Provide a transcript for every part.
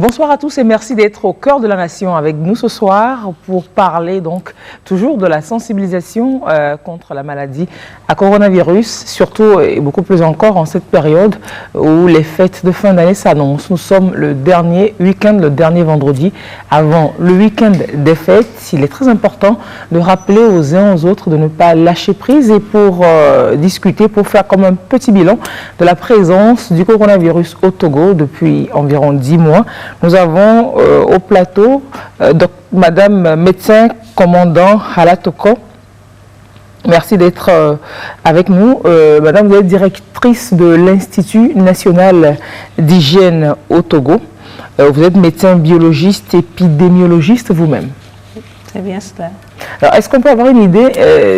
Bonsoir à tous et merci d'être au cœur de la nation avec nous ce soir pour parler donc toujours de la sensibilisation contre la maladie à coronavirus, surtout et beaucoup plus encore en cette période où les fêtes de fin d'année s'annoncent. Nous sommes le dernier week-end, le dernier vendredi avant le week-end des fêtes. Il est très important de rappeler aux uns aux autres de ne pas lâcher prise et pour discuter, pour faire comme un petit bilan de la présence du coronavirus au Togo depuis environ 10 mois. Nous avons au plateau Madame médecin commandant Halatoko. Merci d'être avec nous. Madame, vous êtes directrice de l'Institut national d'hygiène au Togo. Vous êtes médecin biologiste, épidémiologiste vous-même. C'est bien cela. Alors, est-ce qu'on peut avoir une idée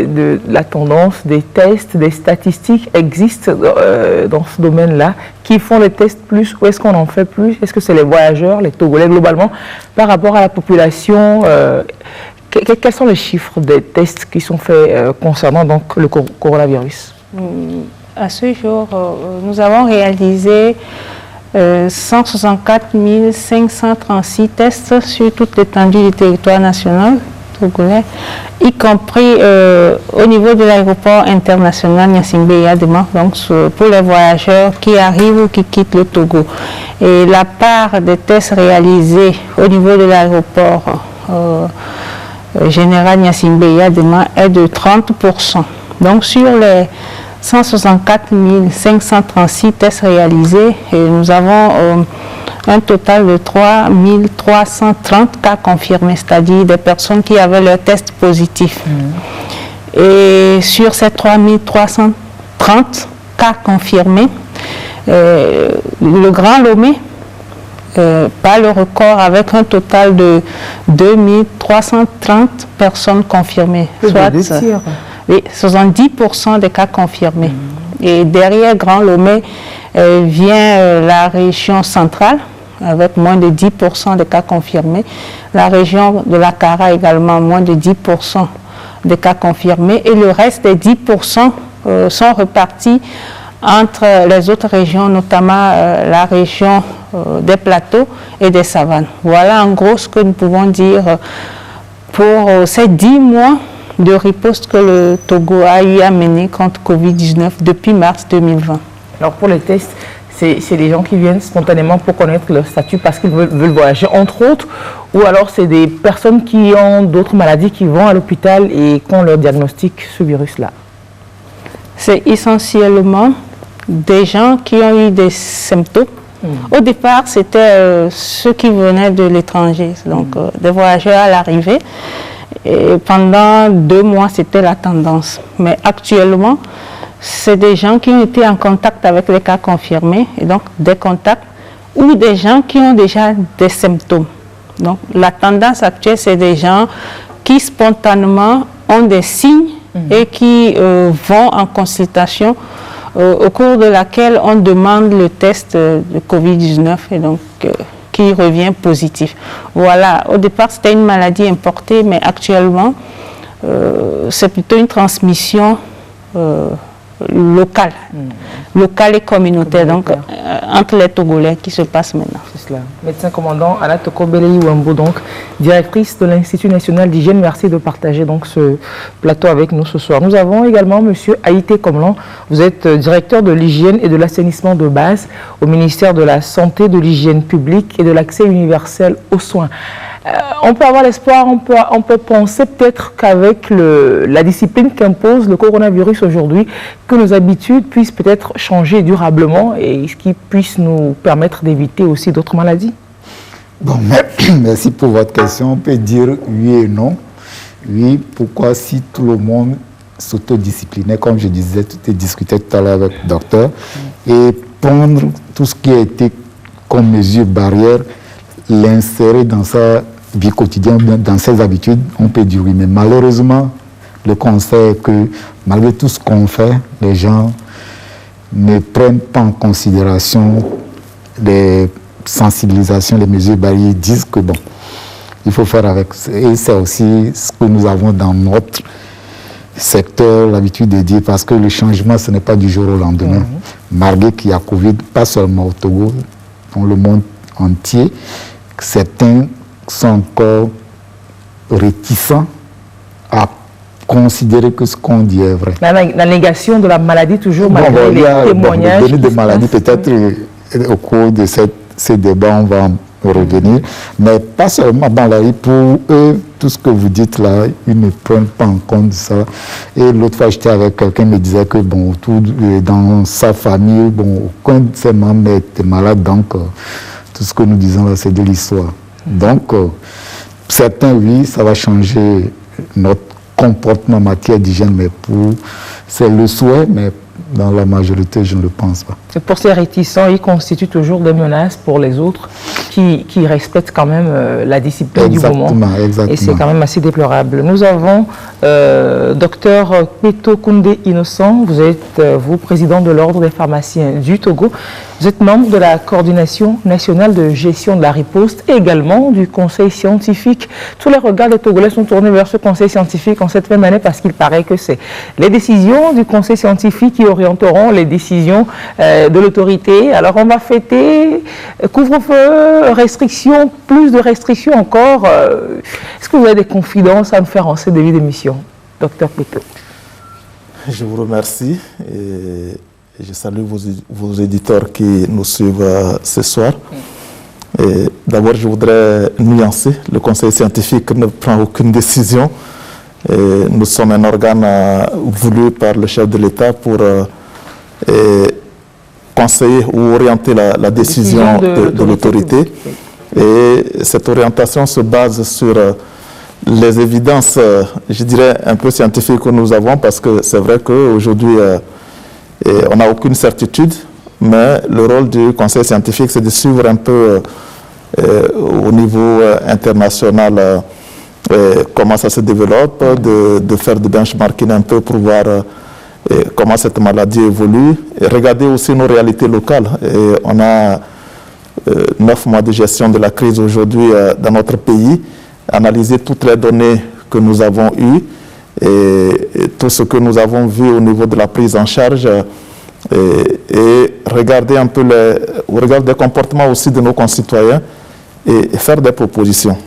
de la tendance des tests, des statistiques existent dans ce domaine-là? Qui font les tests plus? Où est-ce qu'on en fait plus? Est-ce que c'est les voyageurs, les Togolais globalement, par rapport à la population? Quels sont les chiffres des tests qui sont faits concernant donc, le coronavirus? À ce jour, nous avons réalisé 164 536 tests sur toute l'étendue du territoire national togolais, y compris au niveau de l'aéroport international Gnassingbé-Yadema, donc pour les voyageurs qui arrivent ou qui quittent le Togo. Et la part des tests réalisés au niveau de l'aéroport général Gnassingbé-Yadema est de 30%. Donc sur les 164 536 tests réalisés et nous avons un total de 3 330 cas confirmés, c'est-à-dire des personnes qui avaient leur test positif. Et sur ces 3 330 cas confirmés, le Grand Lomé bat le record avec un total de 2 330 personnes confirmées. Oui, 70% des cas confirmés. Et derrière Grand Lomé vient la région centrale avec moins de 10% de cas confirmés. La région de la Kara également, moins de 10% de cas confirmés. Et le reste des 10% sont repartis entre les autres régions, notamment la région des plateaux et des savanes. Voilà en gros ce que nous pouvons dire pour ces 10 mois de riposte que le Togo a eu à mener contre Covid-19 depuis mars 2020. Alors pour les tests, c'est les gens qui viennent spontanément pour connaître leur statut parce qu'ils veulent voyager, entre autres, ou alors c'est des personnes qui ont d'autres maladies qui vont à l'hôpital et qu'on leur diagnostique ce virus-là? C'est essentiellement des gens qui ont eu des symptômes. Au départ, c'était ceux qui venaient de l'étranger, donc des voyageurs à l'arrivée. Et pendant 2 mois, c'était la tendance. Mais actuellement, c'est des gens qui ont été en contact avec les cas confirmés, et donc des contacts, ou des gens qui ont déjà des symptômes. Donc la tendance actuelle, c'est des gens qui spontanément ont des signes et qui vont en consultation au cours de laquelle on demande le test de Covid-19 et donc qui revient positif. Voilà, au départ c'était une maladie importée, mais actuellement c'est plutôt une transmission locale et communautaire, donc entre les Togolais qui se passe maintenant. C'est cela. Médecin commandant Halatoko Belei-Wambo, donc directrice de l'Institut national d'hygiène, merci de partager donc ce plateau avec nous ce soir. Nous avons également Monsieur Haïté Komlan, vous êtes directeur de l'hygiène et de l'assainissement de base au ministère de la Santé, de l'hygiène publique et de l'accès universel aux soins. On peut avoir l'espoir, on peut penser peut-être qu'avec la discipline qu'impose le coronavirus aujourd'hui, que nos habitudes puissent peut-être changer durablement et ce qui puisse nous permettre d'éviter aussi d'autres maladies. Bon, merci pour votre question. On peut dire oui et non. Oui, pourquoi si tout le monde s'autodisciplinait, comme je disais, tout est discuté tout à l'heure avec le docteur, et prendre tout ce qui a été comme mesure barrière, l'insérer dans sa vie quotidienne, dans ses habitudes, on peut dire oui. Mais malheureusement, le conseil est que malgré tout ce qu'on fait, les gens ne prennent pas en considération les sensibilisations, les mesures barrières, disent que bon, il faut faire avec. Et c'est aussi ce que nous avons dans notre secteur l'habitude de dire, parce que le changement, ce n'est pas du jour au lendemain. Malgré qu'il y a Covid, pas seulement au Togo, dans le monde entier, certains sont encore réticents à considérer que ce qu'on dit est vrai. La négation de la maladie, toujours, malgré les témoignages. Donner des maladies, peut-être au cours de ces débats, on va en revenir. Mais pas seulement dans la vie, pour eux, tout ce que vous dites là, ils ne prennent pas en compte ça. Et l'autre fois, j'étais avec quelqu'un qui me disait que, bon, dans sa famille, bon, aucun de ses membres n'était malade, donc tout ce que nous disons là, c'est de l'histoire. Donc, certains, oui, ça va changer notre comportement en matière d'hygiène, mais c'est le souhait, mais dans la majorité, je ne le pense pas. Et pour ces réticents, ils constituent toujours des menaces pour les autres qui respectent quand même la discipline du moment. Exactement. Et c'est quand même assez déplorable. Nous avons Dr Peto Koundé Innocent. Vous êtes, vous, président de l'Ordre des pharmaciens du Togo. Vous êtes membre de la coordination nationale de gestion de la riposte et également du conseil scientifique. Tous les regards des Togolais sont tournés vers ce conseil scientifique en cette fin d'année parce qu'il paraît que c'est les décisions du conseil scientifique qui orienteront les décisions de l'autorité. Alors on va fêter couvre-feu, restrictions, plus de restrictions encore. Est-ce que vous avez des confidences à nous faire en ce début d'émission, Dr Peto? Je vous remercie et je salue vos éditeurs qui nous suivent ce soir. D'abord, je voudrais nuancer. Le conseil scientifique ne prend aucune décision. Nous sommes un organe voulu par le chef de l'État pour conseiller ou orienter la décision de l'autorité. Et cette orientation se base sur les évidences, je dirais, un peu scientifiques que nous avons, parce que c'est vrai qu'aujourd'hui, on n'a aucune certitude, mais le rôle du conseil scientifique, c'est de suivre un peu au niveau international comment ça se développe, de faire du benchmarking un peu pour voir comment cette maladie évolue, et regarder aussi nos réalités locales. Et on a 9 mois de gestion de la crise aujourd'hui dans notre pays, analyser toutes les données que nous avons eues et tout ce que nous avons vu au niveau de la prise en charge et regarder un peu regarder les comportements aussi de nos concitoyens et faire des propositions.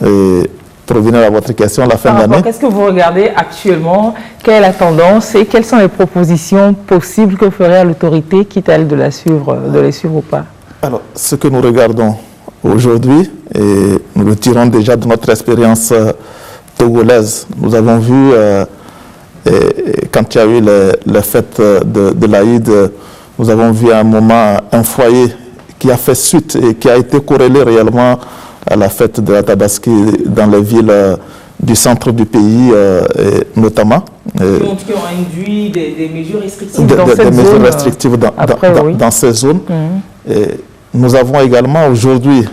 Et pour revenir à votre question, la fin d'année. Qu'est-ce que vous regardez actuellement? Quelle est la tendance et quelles sont les propositions possibles que ferait l'autorité, quitte à elle de les suivre ou pas? Alors, ce que nous regardons aujourd'hui, et nous le tirons déjà de notre expérience togolaise, nous avons vu quand il y a eu les fêtes de l'Aïd, nous avons vu à un moment un foyer qui a fait suite et qui a été corrélé réellement à la fête de la Tabaski dans les villes du centre du pays, notamment. Qui ont induit des mesures restrictives dans cette zone. Des mesures restrictives dans ces zones. Et nous avons également aujourd'hui,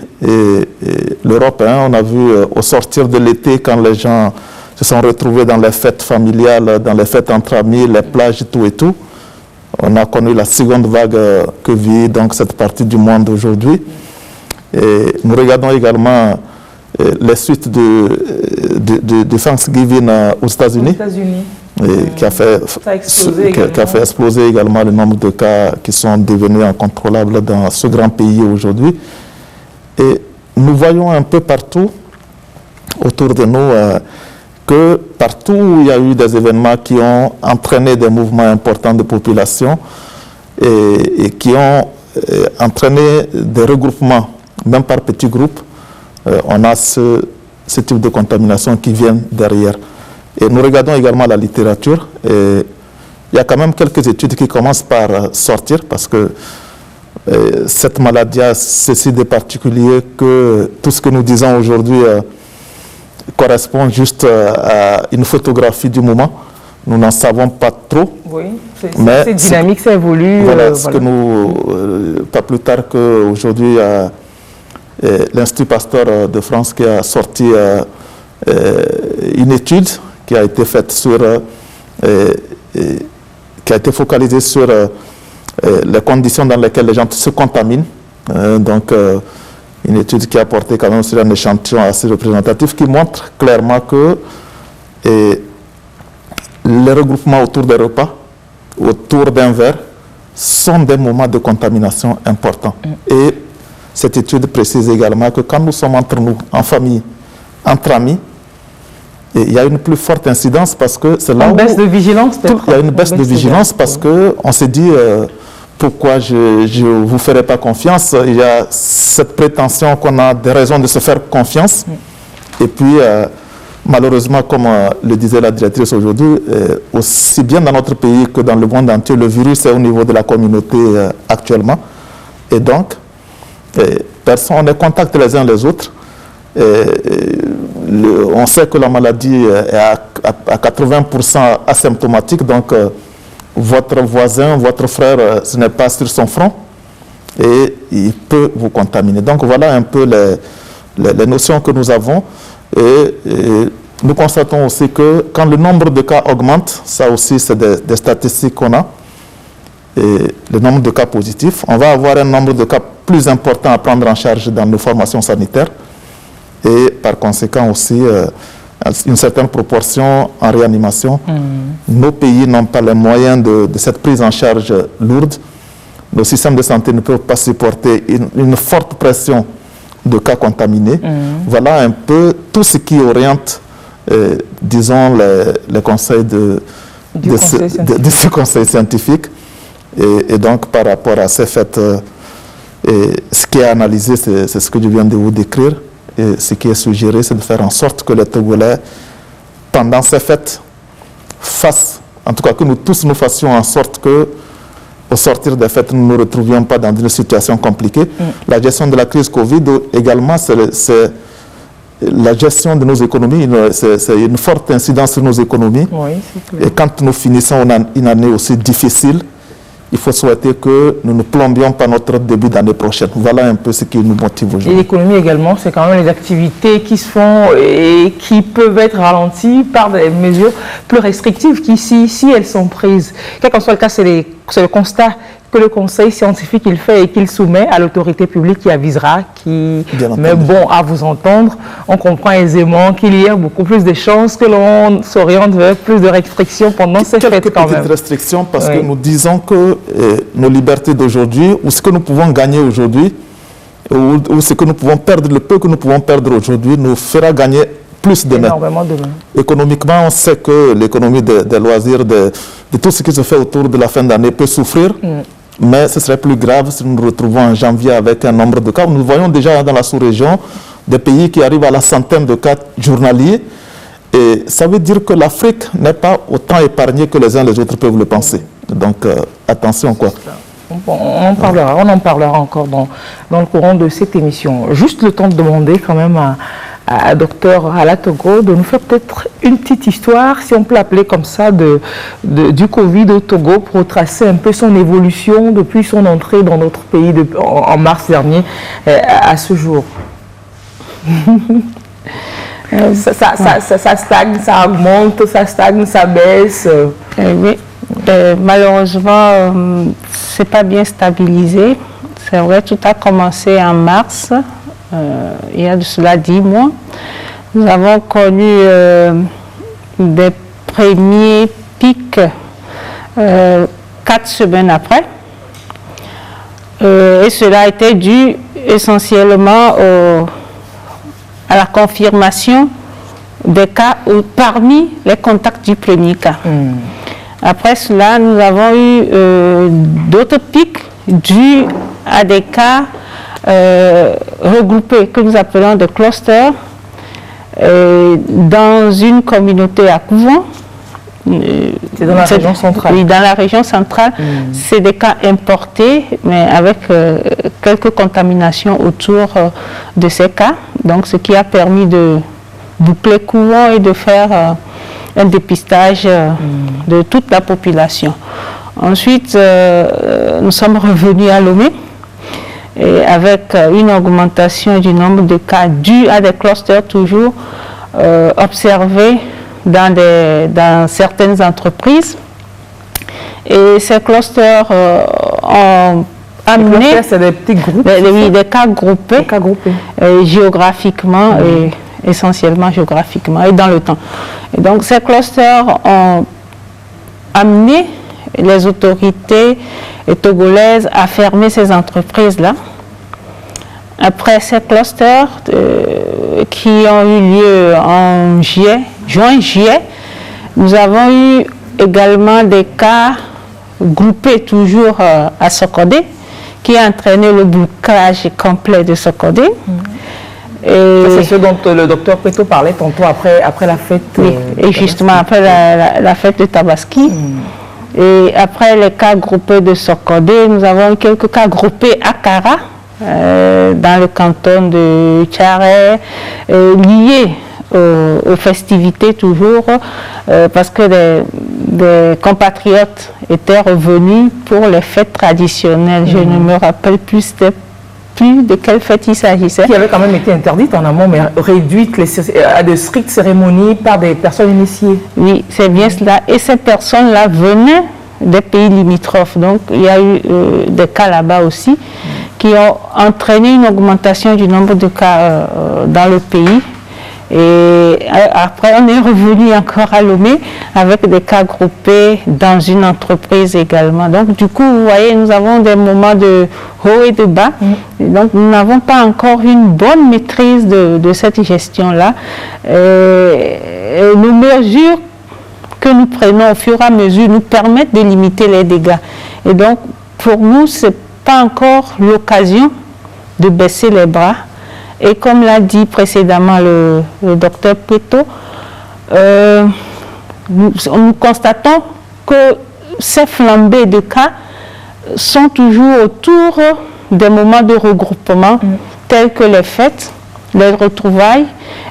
l'Europe, on a vu au sortir de l'été, quand les gens se sont retrouvés dans les fêtes familiales, dans les fêtes entre amis, les plages, tout et tout. On a connu la seconde vague que vit donc cette partie du monde aujourd'hui. Et nous regardons également les suites de Thanksgiving aux États-Unis, qui a fait exploser également le nombre de cas qui sont devenus incontrôlables dans ce grand pays aujourd'hui. Et nous voyons un peu partout autour de nous que partout où il y a eu des événements qui ont entraîné des mouvements importants de population et qui ont entraîné des regroupements, même par petits groupes, on a ce type de contamination qui vient derrière. Et nous regardons également la littérature. Et il y a quand même quelques études qui commencent par sortir parce que cette maladie a ceci de particulier que tout ce que nous disons aujourd'hui correspond juste à une photographie du moment. Nous n'en savons pas trop. Oui, c'est dynamique, ça évolue. Voilà, ce que nous, pas plus tard qu'aujourd'hui, l'Institut Pasteur de France qui a sorti une étude qui a été faite sur, qui a été focalisée sur les conditions dans lesquelles les gens se contaminent. Donc, une étude qui a porté quand même sur un échantillon assez représentatif qui montre clairement que les regroupements autour des repas, autour d'un verre, sont des moments de contamination importants. Et cette étude précise également que quand nous sommes entre nous, en famille, entre amis, et il y a une plus forte incidence parce que c'est là où... Une baisse de vigilance, peut-être. Il y a une baisse de vigilance parce qu'on s'est dit pourquoi je ne vous ferai pas confiance. Il y a cette prétention qu'on a des raisons de se faire confiance. Et puis, malheureusement, comme le disait la directrice aujourd'hui, aussi bien dans notre pays que dans le monde entier, le virus est au niveau de la communauté actuellement. Et donc, on est contact les uns les autres. On sait que la maladie est à 80% asymptomatique, donc votre voisin, votre frère, ce n'est pas sur son front et il peut vous contaminer. Donc voilà un peu les notions que nous avons et nous constatons aussi que quand le nombre de cas augmente, ça aussi c'est des statistiques qu'on a, et le nombre de cas positifs, on va avoir un nombre de cas plus important à prendre en charge dans nos formations sanitaires. Et par conséquent aussi une certaine proportion en réanimation. Nos pays n'ont pas les moyens de cette prise en charge lourde. Nos systèmes de santé ne peuvent pas supporter une forte pression de cas contaminés. Voilà un peu tout ce qui oriente, disons, les conseils de ce conseil scientifique. Et donc par rapport à ces faits, ce qui est analysé, c'est ce que je viens de vous décrire. Et ce qui est suggéré, c'est de faire en sorte que les Togolais, pendant ces fêtes, en tout cas que nous tous nous fassions en sorte que, au sortir des fêtes, nous ne nous retrouvions pas dans une situation compliquée. La gestion de la crise Covid également, c'est la gestion de nos économies, c'est une forte incidence sur nos économies. Oui, c'est clair. Et quand nous finissons une année aussi difficile, il faut souhaiter que nous ne plombions pas notre début d'année prochaine. Voilà un peu ce qui nous motive aujourd'hui. Et l'économie également, c'est quand même les activités qui se font et qui peuvent être ralenties par des mesures plus restrictives qui, si elles sont prises. Quel qu'en soit le cas, c'est le constat que le conseil scientifique il fait et qu'il soumet à l'autorité publique qui avisera, mais bon, à vous entendre, on comprend aisément qu'il y a beaucoup plus de chances que l'on s'oriente vers plus de restrictions pendant ces fêtes quand même. Quelques petites restrictions parce que nous disons que nos libertés d'aujourd'hui, ou ce que nous pouvons gagner aujourd'hui, ou ce que nous pouvons perdre, le peu que nous pouvons perdre aujourd'hui, nous fera gagner plus demain. Énormément demain. Économiquement, on sait que l'économie des loisirs, de tout ce qui se fait autour de la fin d'année peut souffrir. Mais ce serait plus grave si nous nous retrouvons en janvier avec un nombre de cas. Nous voyons déjà dans la sous-région des pays qui arrivent à la centaine de cas journaliers. Et ça veut dire que l'Afrique n'est pas autant épargnée que les uns les autres peuvent le penser. Donc, attention quoi. On en parlera encore dans le courant de cette émission. Juste le temps de demander quand même à Dr Ala Togo de nous faire peut-être une petite histoire, si on peut l'appeler comme ça, du Covid au Togo pour retracer un peu son évolution depuis son entrée dans notre pays en mars dernier à ce jour. Ça stagne, ça augmente, ça stagne, ça baisse. Oui. Malheureusement, c'est pas bien stabilisé. C'est vrai, tout a commencé en mars. Il y a de cela 10 mois, nous avons connu des premiers pics 4 semaines après. Et cela a été dû essentiellement à la confirmation des cas parmi les contacts du premier cas. Après cela, nous avons eu d'autres pics dus à des cas regroupés que nous appelons des clusters dans une communauté à Couvent. C'est dans la région centrale. Oui, dans la région centrale. C'est des cas importés, mais avec quelques contaminations autour de ces cas. Donc, ce qui a permis de boucler Couvent et de faire un dépistage de toute la population. Ensuite, nous sommes revenus à Lomé. Et avec une augmentation du nombre de cas dus à des clusters toujours observés dans certaines entreprises. Et ces clusters ont amené des petits groupes, des cas groupés, géographiquement et essentiellement géographiquement et dans le temps. Et donc ces clusters ont amené les autorités togolaises à fermer ces entreprises-là après ces clusters qui ont eu lieu en juin-juillet, nous avons eu également des cas groupés toujours à Sokodé, qui a entraîné le blocage complet de Sokodé. C'est ce dont le docteur Peto parlait tantôt après la fête. Oui, et justement après la fête de Tabaski. Et après les cas groupés de Sokodé, nous avons quelques cas groupés à Kara, dans le canton de Tchare, liés aux festivités toujours, parce que des compatriotes étaient revenus pour les fêtes traditionnelles. Je ne me rappelle plus de quelle fête il s'agissait. Qui avait quand même été interdite en amont, mais réduite à de strictes cérémonies par des personnes initiées. Oui, c'est bien cela. Et ces personnes-là venaient des pays limitrophes. Donc, il y a eu des cas là-bas aussi qui ont entraîné une augmentation du nombre de cas dans le pays. Et après, on est revenu encore à Lomé avec des cas groupés dans une entreprise également. Donc, du coup, vous voyez, nous avons des moments de haut et de bas. Et donc, nous n'avons pas encore une bonne maîtrise de cette gestion-là. Nos mesures que nous prenons au fur et à mesure nous permettent de limiter les dégâts. Et donc, pour nous, ce n'est pas encore l'occasion de baisser les bras. Et comme l'a dit précédemment le docteur Peto, nous constatons que ces flambées de cas sont toujours autour des moments de regroupement tels que les fêtes, les retrouvailles,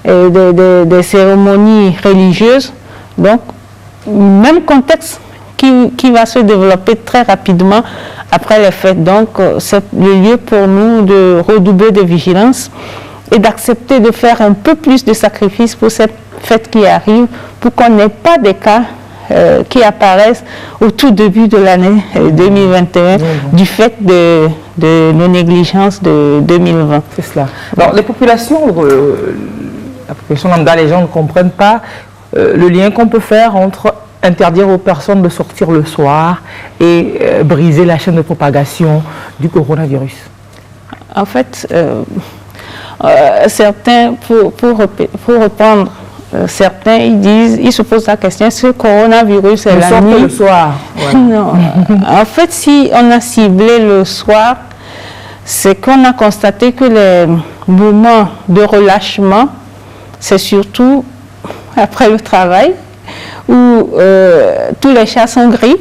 des cérémonies religieuses. Donc, même contexte qui va se développer très rapidement après les fêtes. Donc, c'est le lieu pour nous de redoubler de vigilance et d'accepter de faire un peu plus de sacrifices pour cette fête qui arrive, pour qu'on n'ait pas des cas qui apparaissent au tout début de l'année 2021 du fait de nos négligences de 2020. C'est cela. Alors, la population lambda, les gens ne comprennent pas le lien qu'on peut faire entre interdire aux personnes de sortir le soir et briser la chaîne de propagation du coronavirus. En fait, certains, pour répondre, certains, ils se posent la question, est-ce que le coronavirus est la nuit? Le soir. Ouais. Non. En fait, si on a ciblé le soir, c'est qu'on a constaté que les moments de relâchement, c'est surtout après le travail, où tous les chats sont gris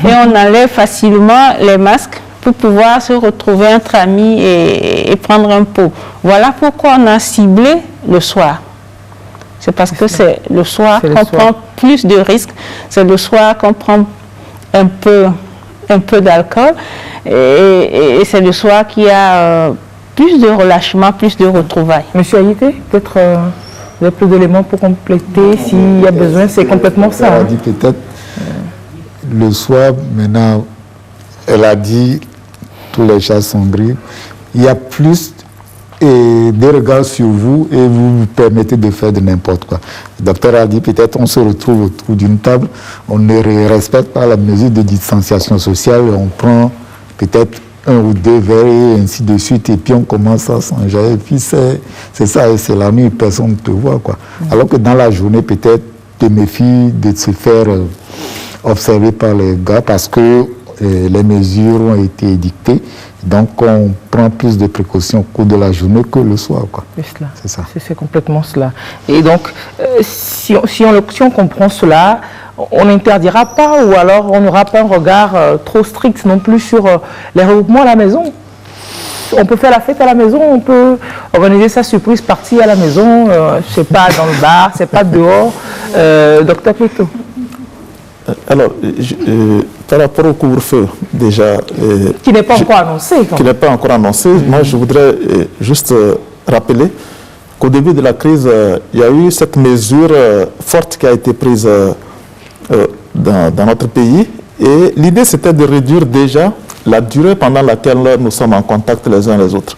et on enlève facilement les masques pour pouvoir se retrouver entre amis et prendre un pot. Voilà pourquoi on a ciblé le soir. C'est parce que c'est le soir qu'on prend plus de risques, c'est le soir qu'on prend un peu d'alcool et c'est le soir qu'il y a plus de relâchement, plus de retrouvailles. Monsieur Haïté, peut-être vous avez plus d'éléments pour compléter s'il y a besoin, c'est complètement ça. Elle a dit peut-être le soir, maintenant, elle a dit tous les chats sont gris. Il y a plus de regards sur vous et vous vous permettez de faire de n'importe quoi. Le docteur a dit peut-être on se retrouve autour d'une table, on ne respecte pas la mesure de distanciation sociale, on prend peut-être un ou deux verres et ainsi de suite, et puis on commence à s'enjailler, et puis c'est ça, et c'est la nuit, personne ne te voit, quoi. Alors que dans la journée, peut-être, te méfies de se faire observer par les gars parce que les mesures ont été édictées, donc on prend plus de précautions au cours de la journée que le soir, quoi. C'est ça. C'est complètement cela. Et donc, si on comprend cela, on n'interdira pas ou alors on n'aura pas un regard trop strict non plus sur les regroupements à la maison. On peut faire la fête à la maison, on peut organiser sa surprise partie à la maison, c'est pas dans le bar, c'est pas dehors. Docteur Peto. Alors, par rapport au couvre-feu, déjà... qui n'est pas encore annoncé. Qui n'est pas encore annoncé. Moi, je voudrais juste rappeler qu'au début de la crise, il y a eu cette mesure forte qui a été prise dans notre pays. Et l'idée, c'était de réduire déjà la durée pendant laquelle nous sommes en contact les uns les autres.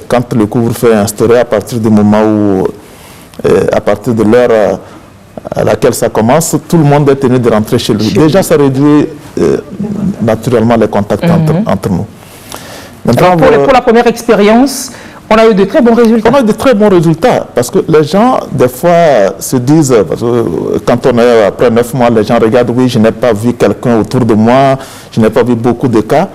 Quand le couvre-feu est instauré, à partir du moment où, à partir de l'heure à laquelle ça commence, tout le monde est tenu de rentrer chez lui. Déjà, ça réduit naturellement les contacts entre nous. Alors pour la première expérience, on a eu de très bons résultats. On a eu de très bons résultats parce que les gens, des fois, se disent, parce que quand on est après 9 mois, les gens regardent, oui, je n'ai pas vu quelqu'un autour de moi, je n'ai pas vu beaucoup de cas.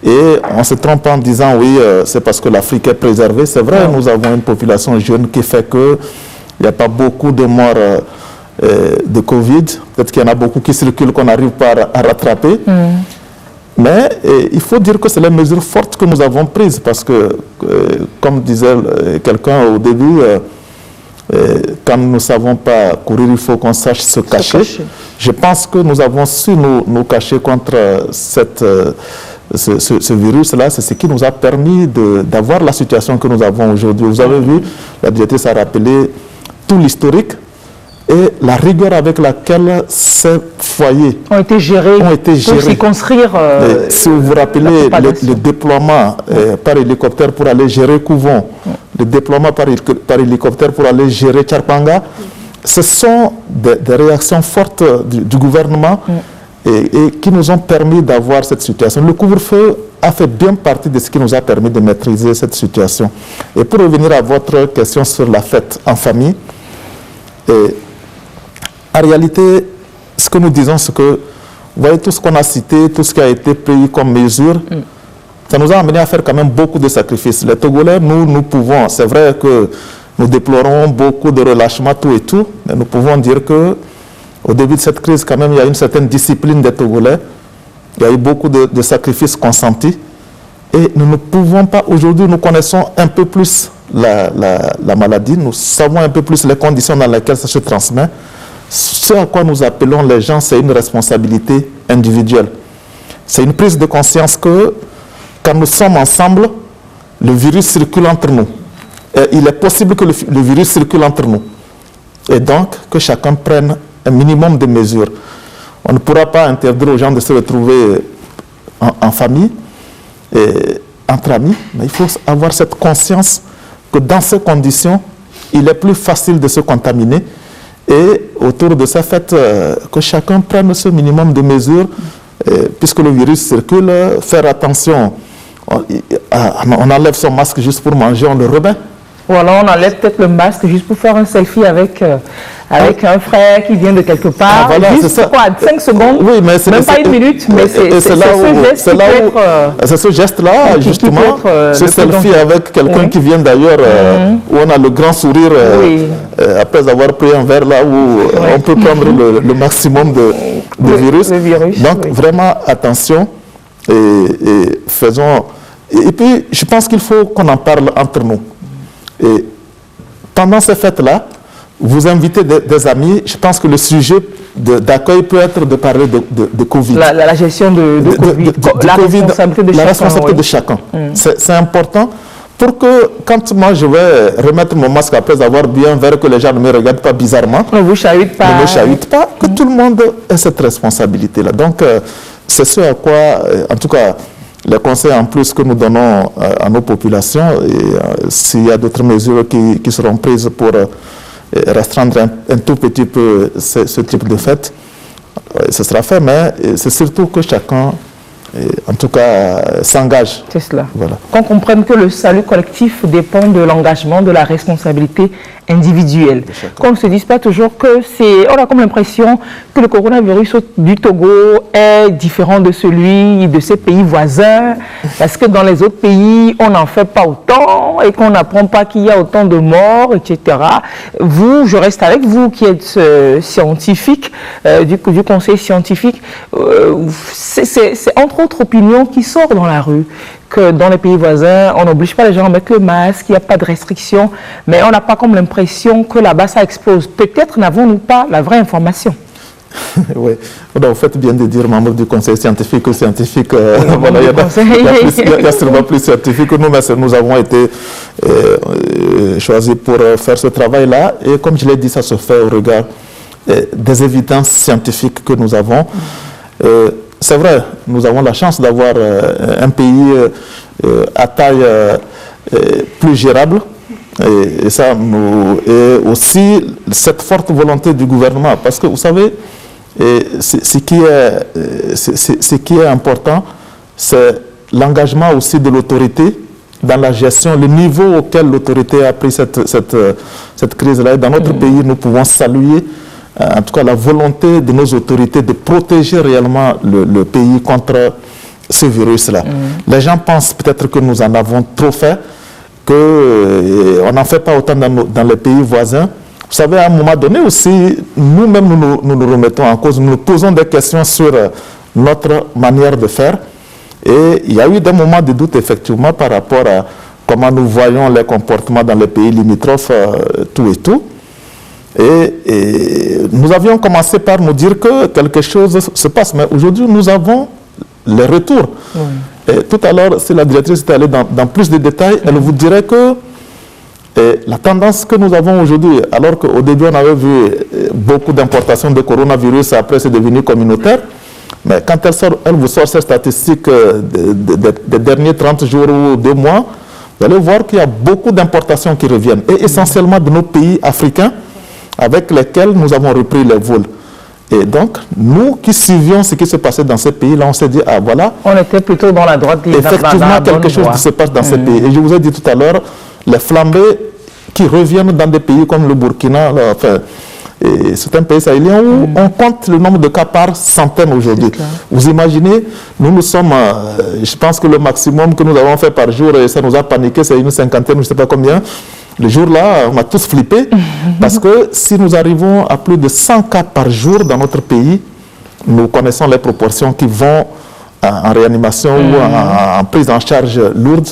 Et on se trompe en disant, oui, c'est parce que l'Afrique est préservée. C'est vrai, nous avons une population jeune qui fait qu'il n'y a pas beaucoup de morts de Covid. Peut-être qu'il y en a beaucoup qui circulent qu'on n'arrive pas à rattraper. Mais il faut dire que c'est les mesures fortes que nous avons prises parce que, comme disait quelqu'un au début, quand nous ne savons pas courir, il faut qu'on sache se cacher. Je pense que nous avons su nous cacher contre ce virus-là. C'est ce qui nous a permis d'avoir la situation que nous avons aujourd'hui. Vous avez vu, la directrice a rappelé tout l'historique et la rigueur avec laquelle ces foyers ont été gérés pour circonscrire. Si vous vous rappelez le déploiement par hélicoptère pour aller gérer Kouvon, le déploiement par hélicoptère pour aller gérer Tcharpanga, ce sont des réactions fortes du gouvernement et qui nous ont permis d'avoir cette situation. Le couvre-feu a fait bien partie de ce qui nous a permis de maîtriser cette situation. Et pour revenir à votre question sur la fête en famille, en réalité, ce que nous disons, c'est que, vous voyez, tout ce qu'on a cité, tout ce qui a été pris comme mesure, ça nous a amené à faire quand même beaucoup de sacrifices. Les Togolais, nous pouvons, c'est vrai que nous déplorons beaucoup de relâchement, tout et tout, mais nous pouvons dire que au début de cette crise, quand même, il y a une certaine discipline des Togolais. Il y a eu beaucoup de sacrifices consentis. Et nous ne pouvons pas, aujourd'hui, nous connaissons un peu plus la maladie, nous savons un peu plus les conditions dans lesquelles ça se transmet. Ce à quoi nous appelons les gens, c'est une responsabilité individuelle. C'est une prise de conscience que quand nous sommes ensemble, le virus circule entre nous. Et il est possible que le virus circule entre nous. Et donc, que chacun prenne un minimum de mesures. On ne pourra pas interdire aux gens de se retrouver en famille, et entre amis, mais il faut avoir cette conscience que dans ces conditions, il est plus facile de se contaminer. Et autour de ça, faites que chacun prenne ce minimum de mesures, puisque le virus circule, faire attention. On enlève son masque juste pour manger, on le remet. Ou alors on enlève peut-être le masque juste pour faire un selfie avec un frère qui vient de quelque part. Voilà, juste quoi, 5 secondes, oui, mais même pas une minute, mais c'est ce geste-là, justement, ce selfie avec quelqu'un qui vient d'ailleurs, où on a le grand sourire, après avoir pris un verre là où on peut prendre le maximum de virus. Donc vraiment attention et faisons... Et puis je pense qu'il faut qu'on en parle entre nous. Et pendant ces fêtes-là, vous invitez des amis. Je pense que le sujet d'accueil peut être de parler de Covid. La gestion de Covid, la responsabilité de chacun. C'est important pour que quand moi je vais remettre mon masque après avoir bu un verre, que les gens ne me regardent pas bizarrement, ne vous chahutent pas, que tout le monde ait cette responsabilité-là. Donc c'est ce à quoi, en tout cas, les conseils en plus que nous donnons à nos populations, et s'il y a d'autres mesures qui seront prises pour restreindre un tout petit peu ce type de fête, ce sera fait, mais c'est surtout que chacun, en tout cas, s'engage. C'est cela. Voilà. Qu'on comprenne que le salut collectif dépend de l'engagement, de la responsabilité individuelle. Qu'on ne se dise pas toujours que c'est... On a comme l'impression que le coronavirus du Togo est différent de celui de ses pays voisins, parce que dans les autres pays, on n'en fait pas autant et qu'on n'apprend pas qu'il y a autant de morts, etc. Vous, je reste avec vous qui êtes scientifique, du conseil scientifique, c'est entre autres opinions qui sortent dans la rue, que dans les pays voisins, on n'oblige pas les gens à mettre le masque, il n'y a pas de restrictions, mais on n'a pas comme l'impression que là-bas ça explose. Peut-être n'avons-nous pas la vraie information. Oui, vous faites bien de dire membre du conseil scientifique ou scientifique. Voilà, il y a sûrement plus scientifique que nous, mais nous avons été choisis pour faire ce travail-là. Et comme je l'ai dit, ça se fait au regard des évidences scientifiques que nous avons. C'est vrai, nous avons la chance d'avoir un pays à taille plus gérable. Et ça, et aussi cette forte volonté du gouvernement. Parce que vous savez, ce qui est important, c'est l'engagement aussi de l'autorité dans la gestion, le niveau auquel l'autorité a pris cette crise-là. Et dans notre pays, nous pouvons saluer en tout cas la volonté de nos autorités de protéger réellement le pays contre ce virus-là. Les gens pensent peut-être que nous en avons trop fait, qu'on n'en fait pas autant dans les pays voisins. Vous savez, à un moment donné aussi, nous-mêmes, nous nous remettons en cause, nous nous posons des questions sur notre manière de faire. Et il y a eu des moments de doute, effectivement, par rapport à comment nous voyons les comportements dans les pays limitrophes, tout et tout. Et nous avions commencé par nous dire que quelque chose se passe. Mais aujourd'hui, nous avons les retours. Et tout à l'heure, si la directrice était allée dans plus de détails, elle vous dirait que la tendance que nous avons aujourd'hui, alors qu'au début, on avait vu beaucoup d'importations de coronavirus, après c'est devenu communautaire. Mais quand elle vous sort ces statistiques des derniers 30 jours ou 2 mois, vous allez voir qu'il y a beaucoup d'importations qui reviennent, et essentiellement de nos pays africains avec lesquels nous avons repris les vols. Et donc, nous qui suivions ce qui se passait dans ces pays-là, on s'est dit, ah voilà. On était plutôt dans la droite. Effectivement, quelque chose qui se passe dans ces pays. Et je vous ai dit tout à l'heure, les flambées qui reviennent dans des pays comme le Burkina, là, enfin, c'est un pays sahélien où on compte le nombre de cas par centaines aujourd'hui. Vous imaginez, nous sommes, je pense que le maximum que nous avons fait par jour, et ça nous a paniqué, c'est une cinquantaine, je ne sais pas combien. Le jour-là, on a tous flippé, parce que si nous arrivons à plus de 100 cas par jour dans notre pays, nous connaissons les proportions qui vont en réanimation ou en prise en charge lourde.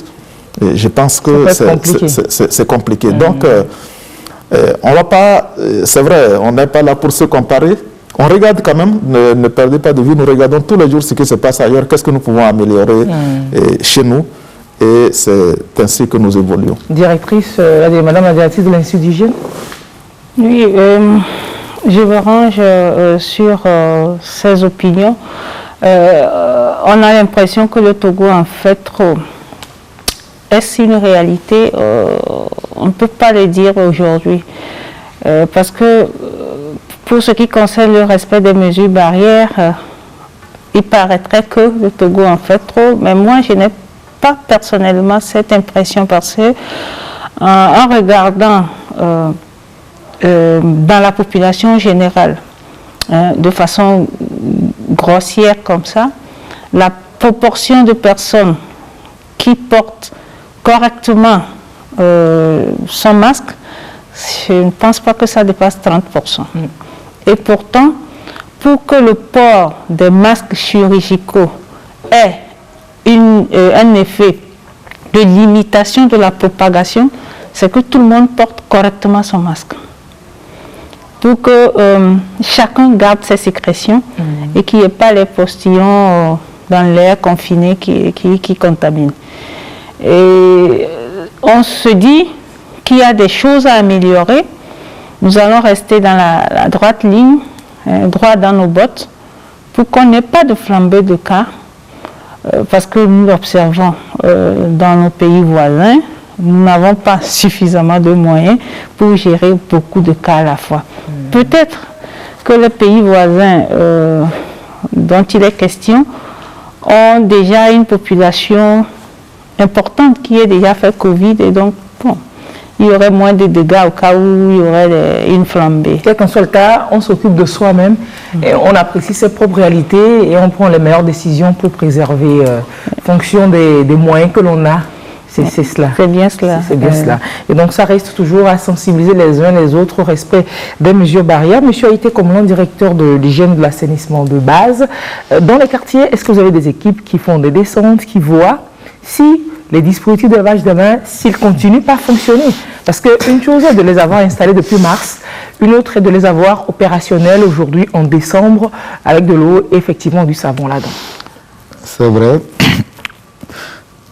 Et je pense que c'est compliqué. Donc, on va pas, c'est vrai, on n'est pas là pour se comparer. On regarde quand même, ne perdez pas de vue, nous regardons tous les jours ce qui se passe ailleurs, qu'est-ce que nous pouvons améliorer chez nous. Et c'est ainsi que nous évoluons. Directrice, Madame la directrice de l'Institut d'hygiène. Oui, je me range sur ces opinions. On a l'impression que le Togo en fait trop. Est-ce une réalité? On ne peut pas le dire aujourd'hui. Parce que pour ce qui concerne le respect des mesures barrières, il paraîtrait que le Togo en fait trop. Mais moi, je n'ai pas personnellement cette impression, parce que en regardant dans la population générale, de façon grossière comme ça, la proportion de personnes qui portent correctement son masque, je ne pense pas que ça dépasse 30%. Et pourtant, pour que le port des masques chirurgicaux ait un effet de limitation de la propagation, c'est que tout le monde porte correctement son masque. Pour que chacun garde ses sécrétions et qu'il n'y ait pas les postillons dans l'air confiné qui contaminent. Et on se dit qu'il y a des choses à améliorer. Nous allons rester dans la droite ligne, droit dans nos bottes, pour qu'on n'ait pas de flambée de cas. Parce que nous l'observons dans nos pays voisins, nous n'avons pas suffisamment de moyens pour gérer beaucoup de cas à la fois. Peut-être que les pays voisins dont il est question ont déjà une population importante qui est déjà fait Covid, et donc bon, il y aurait moins de dégâts au cas où il y aurait une flambée. Quel qu'en soit le cas, on s'occupe de soi-même, et on apprécie ses propres réalités et on prend les meilleures décisions pour préserver en fonction des moyens que l'on a. C'est cela. C'est bien cela. C'est bien cela. Et donc ça reste toujours à sensibiliser les uns les autres au respect des mesures barrières. Monsieur Haïté Komlan, directeur de l'hygiène de l'assainissement de base, dans les quartiers, est-ce que vous avez des équipes qui font des descentes, qui voient si les dispositifs de lavage de mains, s'ils continuent pas à fonctionner? Parce qu'une chose est de les avoir installés depuis mars, une autre est de les avoir opérationnels aujourd'hui en décembre avec de l'eau et effectivement du savon là-dedans. C'est vrai.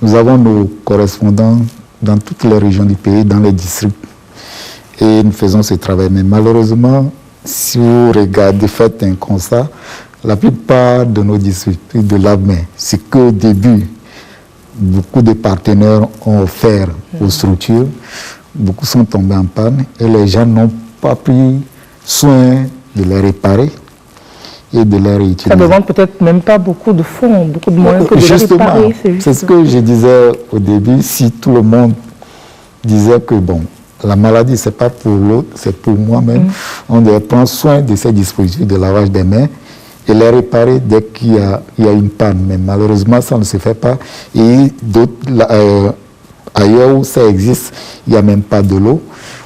Nous avons nos correspondants dans toutes les régions du pays, dans les districts. Et nous faisons ce travail. Mais malheureusement, si vous regardez, faites un constat, la plupart de nos districts de lave-mains, c'est qu'au début, beaucoup de partenaires ont offert aux structures, beaucoup sont tombés en panne et les gens n'ont pas pris soin de les réparer. et de les réutiliser. Ça ne demande peut-être même pas beaucoup de fonds, beaucoup de moyens que de les réparer. C'est ce que je disais au début, si tout le monde disait que bon, la maladie, ce n'est pas pour l'autre, c'est pour moi-même. On doit prendre soin de ces dispositifs de lavage des mains et les réparer dès qu'il y a une panne. Mais malheureusement, ça ne se fait pas. Et d'autres, ailleurs où ça existe, il n'y a même pas de l'eau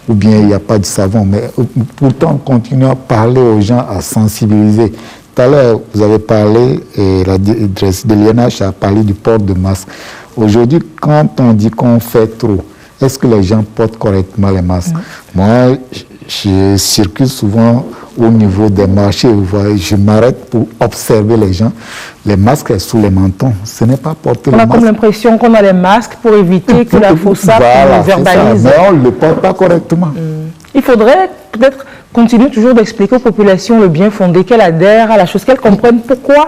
ou bien il n'y a pas de savon. Mais pourtant, on continue à parler aux gens, à sensibiliser. Tout à l'heure, vous avez parlé, et la directrice de l'INH a parlé du port de masque. Aujourd'hui, quand on dit qu'on fait trop, est-ce que les gens portent correctement les masques? Moi, je circule souvent au niveau des marchés, vous voyez, je m'arrête pour observer les gens. Les masques sont sous les mentons. Ce n'est pas porter le masque. On a comme l'impression qu'on a les masques pour éviter que la fausse-sape nous verbalise. Mais on ne le porte pas correctement. Il faudrait peut-être continuer toujours d'expliquer aux populations le bien fondé, qu'elles adhèrent à la chose, qu'elles comprennent pourquoi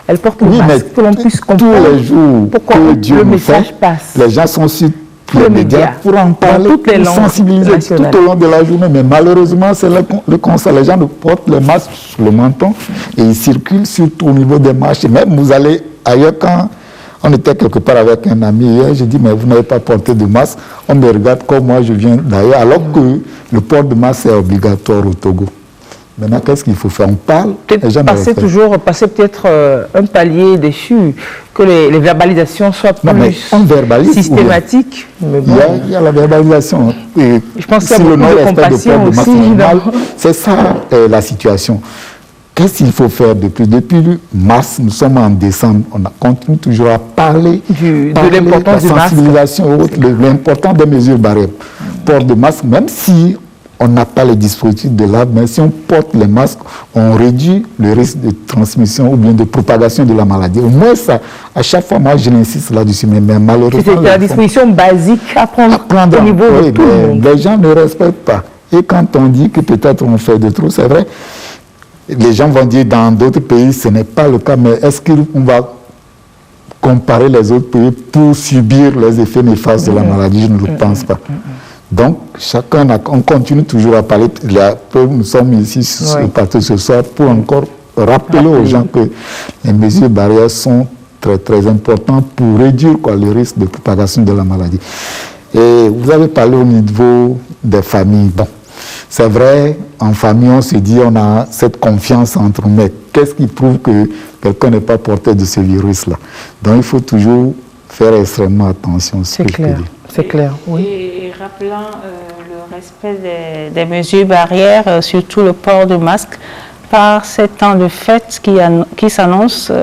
elles portent le masque, que l'on puisse comprendre tous les jours pourquoi que Dieu le nous message fait, passe. Les gens sont sur les médias pour en parler, pour sensibiliser tout au long de la journée. Mais malheureusement, c'est le constat. Les gens portent le masque sur le menton et ils circulent surtout au niveau des marchés. Même vous allez ailleurs, quand on était quelque part avec un ami hier, j'ai dit, mais vous n'avez pas porté de masque. On me regarde comme moi, je viens d'ailleurs, alors que le port de masque est obligatoire au Togo. Maintenant, qu'est-ce qu'il faut faire? On parle, les gens passer peut-être un palier dessus, que les verbalisations soient plus systématiques. Mais bon. Il y a la verbalisation. Et je pense qu'il y a beaucoup de compassion aussi. C'est ça la situation. Qu'est-ce qu'il faut faire depuis mars, nous sommes en décembre, on continue toujours à parler de l'importance de la sensibilisation, l'importance des mesures barrières. Port de masque, même si on n'a pas les dispositifs de lave, mais si on porte les masques, on réduit le risque de transmission ou bien de propagation de la maladie. Au moins ça, à chaque fois, moi je l'insiste là-dessus, mais malheureusement... C'est la disposition basique à prendre au niveau de tout le monde. Les gens ne respectent pas. Et quand on dit que peut-être on fait de trop, c'est vrai, les gens vont dire dans d'autres pays, ce n'est pas le cas, mais est-ce qu'on va comparer les autres pays pour subir les effets néfastes de la maladie? Je ne le pense pas. Donc, on continue toujours à parler. Nous sommes ici sur le plateau ce soir pour encore rappeler aux gens que les mesures barrières sont très, très importantes pour réduire le risque de propagation de la maladie. Et vous avez parlé au niveau des familles. Bon, c'est vrai, en famille, on se dit, on a cette confiance entre nous. Mais qu'est-ce qui prouve que quelqu'un n'est pas porteur de ce virus-là? Donc, il faut toujours faire extrêmement attention. C'est clair. C'est clair, oui. Et rappelant le respect des mesures barrières, surtout le port de masque, par ces temps de fête qui s'annoncent,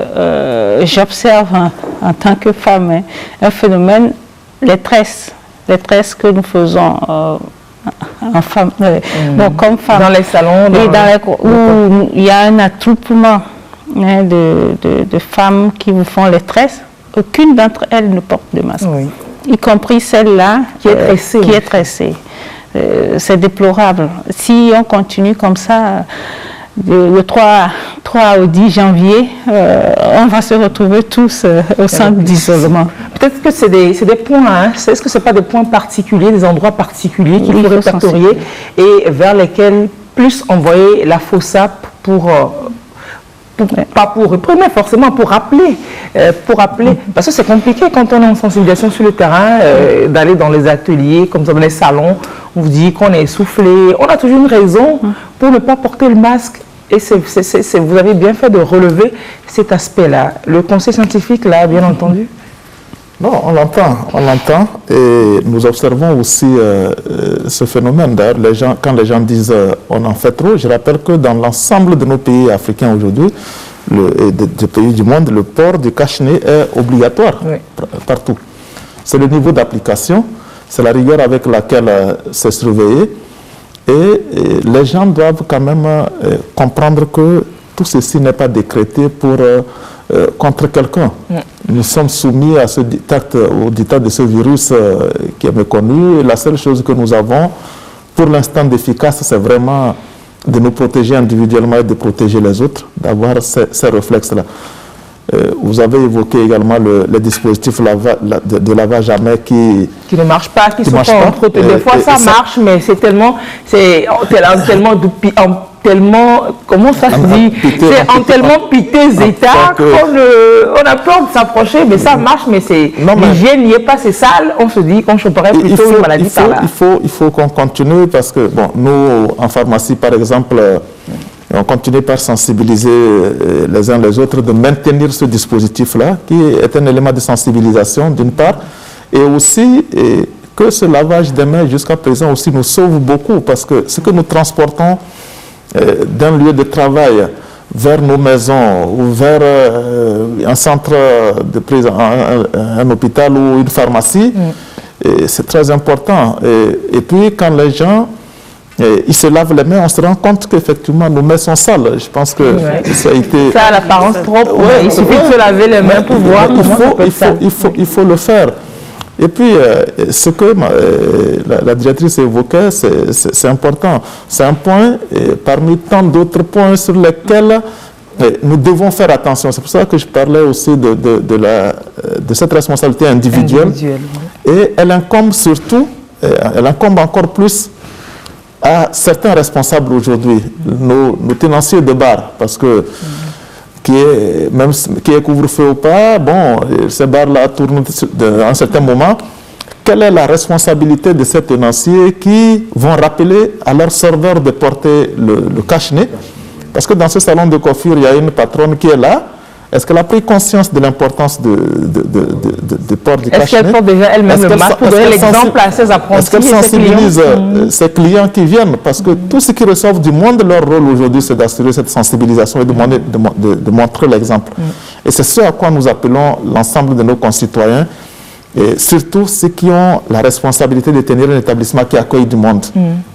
j'observe en tant que femme un phénomène, les tresses que nous faisons comme femmes. Dans les salons, où il y a un attroupement de femmes qui vous font les tresses, aucune d'entre elles ne porte de masque. Oui. Y compris celle-là qui est tressée. C'est déplorable. Si on continue comme ça, le 3 au 10 janvier, on va se retrouver tous au centre d'isolement. Peut-être que c'est des points, hein. Est-ce que ce n'est pas des points particuliers, des endroits particuliers qu'il faut répertorier et vers lesquels plus envoyer la fausse-sape pas pour réprimer, forcément pour rappeler. Parce que c'est compliqué quand on est en sensibilisation sur le terrain, d'aller dans les ateliers, comme ça, dans les salons, on vous dit qu'on est essoufflé. On a toujours une raison pour ne pas porter le masque. Et vous avez bien fait de relever cet aspect-là. Le conseil scientifique l'a bien entendu? Non, on l'entend. Et nous observons aussi ce phénomène. D'ailleurs, quand les gens disent on en fait trop, je rappelle que dans l'ensemble de nos pays africains aujourd'hui, et des pays du monde, le port du cache-nez est obligatoire partout. C'est le niveau d'application, c'est la rigueur avec laquelle c'est surveillé. Et les gens doivent quand même comprendre que tout ceci n'est pas décrété contre quelqu'un. Nous sommes soumis à au diktat de ce virus qui est méconnu. Et la seule chose que nous avons pour l'instant d'efficace, c'est vraiment de nous protéger individuellement et de protéger les autres, d'avoir ces réflexes-là. Vous avez évoqué également les dispositifs de lavage à main qui ne marchent pas, qui sont pas entretenus. Des fois, ça marche, mais c'est tellement tellement, comment ça se dit, c'est en tellement piteux état qu'on a peur de s'approcher, mais ça marche, mais l'hygiène n'y est pas, c'est sale, on se dit qu'on choperait plutôt une maladie par là. Il faut qu'on continue parce que, bon, nous, en pharmacie, par exemple, on continue par sensibiliser les uns les autres, de maintenir ce dispositif-là, qui est un élément de sensibilisation, d'une part, et aussi que ce lavage des mains, jusqu'à présent, aussi nous sauve beaucoup, parce que ce que nous transportons d'un lieu de travail vers nos maisons, ou vers un centre de prise, un hôpital ou une pharmacie, c'est très important. Et puis, quand les gens ils se lavent les mains, on se rend compte qu'effectivement nos mains sont sales. Je pense que ça a été... Ça a l'apparence propre, il suffit de se laver les mains pour voir il faut le faire. Et puis, ce que la directrice évoquait, c'est important. C'est un point parmi tant d'autres points sur lesquels nous devons faire attention. C'est pour ça que je parlais aussi de cette responsabilité individuelle. Et elle incombe surtout, elle incombe encore plus à certains responsables aujourd'hui, nos tenanciers de bar, parce que qui est couvre-feu ou pas, bon, ces bars-là tournent à un certain moment. Quelle est la responsabilité de ces tenanciers qui vont rappeler à leur serveur de porter le cache-nez? Parce que dans ce salon de coiffure, il y a une patronne qui est là. Est-ce qu'elle a pris conscience de l'importance de port du cache-nez? Est-ce qu'elle porte déjà elle-même le masque pour donner l'exemple à ses apprentis? Est-ce qu'elle sensibilise ses clients qui viennent? Parce que tous ceux qui reçoivent du monde, leur rôle aujourd'hui, c'est d'assurer cette sensibilisation et de montrer l'exemple. Et c'est ce à quoi nous appelons l'ensemble de nos concitoyens, et surtout ceux qui ont la responsabilité de tenir un établissement qui accueille du monde.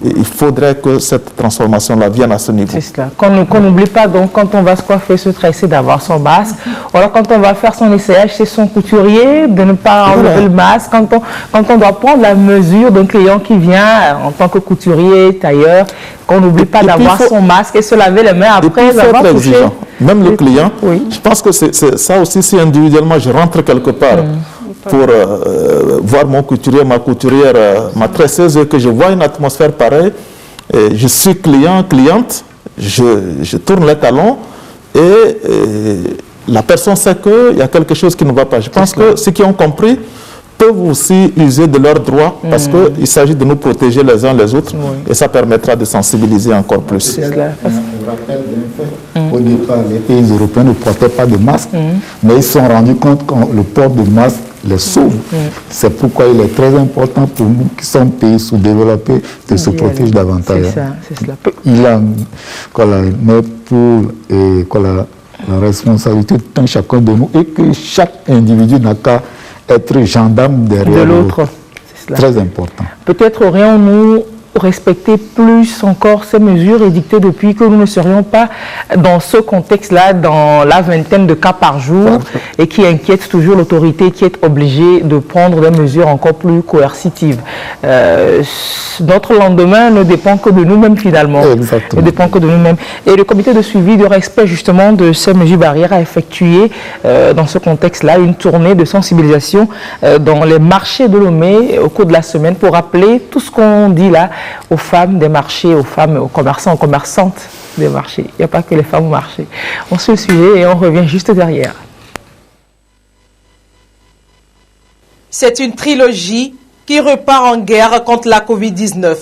Et il faudrait que cette transformation-là vienne à ce niveau. C'est cela. Qu'on n'oublie pas, donc, quand on va se coiffer, se tresser, d'avoir son masque. Ou alors, quand on va faire son essayage chez son couturier, de ne pas enlever le masque. Quand on doit prendre la mesure d'un client qui vient en tant que couturier, tailleur, qu'on n'oublie pas d'avoir son masque et se laver les mains après avoir touché. Même le client, je pense que c'est ça aussi, si individuellement je rentre quelque part, pour voir mon couturier, ma couturière, ma tresseuse, que je vois une atmosphère pareille, et je suis cliente, je tourne les talons et la personne sait qu'il y a quelque chose qui ne va pas. Je pense que ceux qui ont compris peuvent aussi user de leurs droits parce qu'il s'agit de nous protéger les uns les autres et ça permettra de sensibiliser encore plus. Au départ, les pays européens ne portaient pas de masque, mais ils se sont rendus compte que le port de masque les sauve. C'est pourquoi il est très important pour nous qui sommes pays sous-développés de se protéger davantage. C'est cela. Il a mais pour la responsabilité de tout chacun de nous et que chaque individu n'a qu'à être gendarme derrière l'autre. C'est très important. Peut-être aurions-nous respecter plus encore ces mesures édictées depuis que nous ne serions pas dans ce contexte-là, dans la vingtaine de cas par jour et qui inquiète toujours l'autorité qui est obligée de prendre des mesures encore plus coercitives. Notre lendemain ne dépend que de nous-mêmes finalement. Exactement. Ne dépend que de nous-mêmes. Et le comité de suivi de respect justement de ces mesures barrières a effectué dans ce contexte-là une tournée de sensibilisation dans les marchés de Lomé au cours de la semaine pour rappeler tout ce qu'on dit là aux femmes des marchés, aux femmes, aux commerçants, aux commerçantes des marchés. Il n'y a pas que les femmes au marché. On suit le sujet et on revient juste derrière. C'est une trilogie qui repart en guerre contre la Covid-19.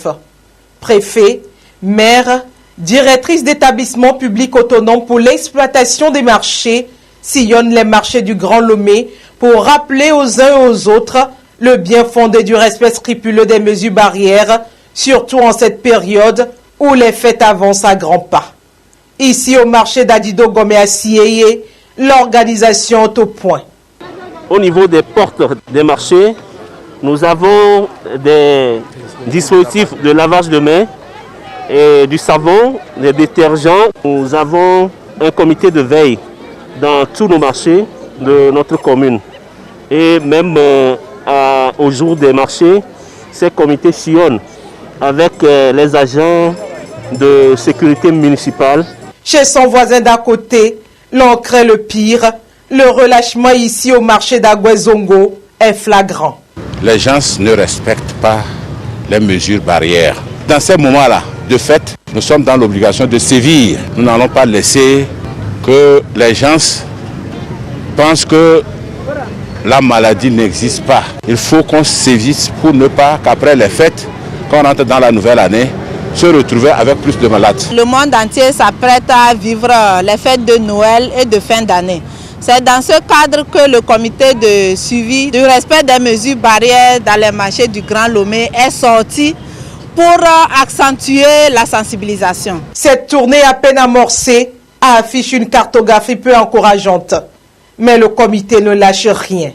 Préfet, maire, directrice d'établissement public autonome pour l'exploitation des marchés sillonnent les marchés du Grand Lomé pour rappeler aux uns et aux autres le bien fondé du respect scrupuleux des mesures barrières, surtout en cette période où les fêtes avancent à grands pas. Ici au marché d'Adido Gomé à Sieyé, l'organisation est au point. Au niveau des portes des marchés, nous avons des dispositifs de lavage de mains et du savon, des détergents. Nous avons un comité de veille dans tous nos marchés de notre commune. Et même au jour des marchés, ces comités sillonnent avec les agents de sécurité municipale. Chez son voisin d'à côté, l'on craint le pire. Le relâchement ici au marché d'Aguezongo est flagrant. Les gens ne respectent pas les mesures barrières. Dans ces moments-là, de fait, nous sommes dans l'obligation de sévir. Nous n'allons pas laisser que les gens pensent que la maladie n'existe pas. Il faut qu'on sévisse pour ne pas qu'après les fêtes, quand on entre dans la nouvelle année, se retrouver avec plus de malades. Le monde entier s'apprête à vivre les fêtes de Noël et de fin d'année. C'est dans ce cadre que le comité de suivi du respect des mesures barrières dans les marchés du Grand Lomé est sorti pour accentuer la sensibilisation. Cette tournée à peine amorcée affiche une cartographie peu encourageante. Mais le comité ne lâche rien.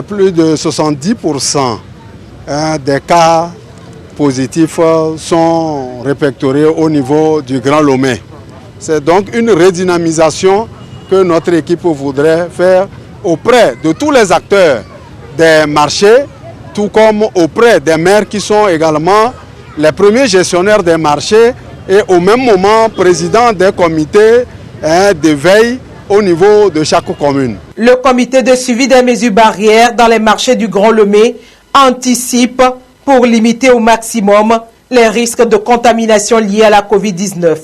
Plus de 70% des cas positifs sont répertoriés au niveau du Grand Lomé. C'est donc une redynamisation que notre équipe voudrait faire auprès de tous les acteurs des marchés, tout comme auprès des maires qui sont également les premiers gestionnaires des marchés et au même moment présidents des comités de veille au niveau de chaque commune. Le comité de suivi des mesures barrières dans les marchés du Grand Lomé anticipe pour limiter au maximum les risques de contamination liés à la Covid-19.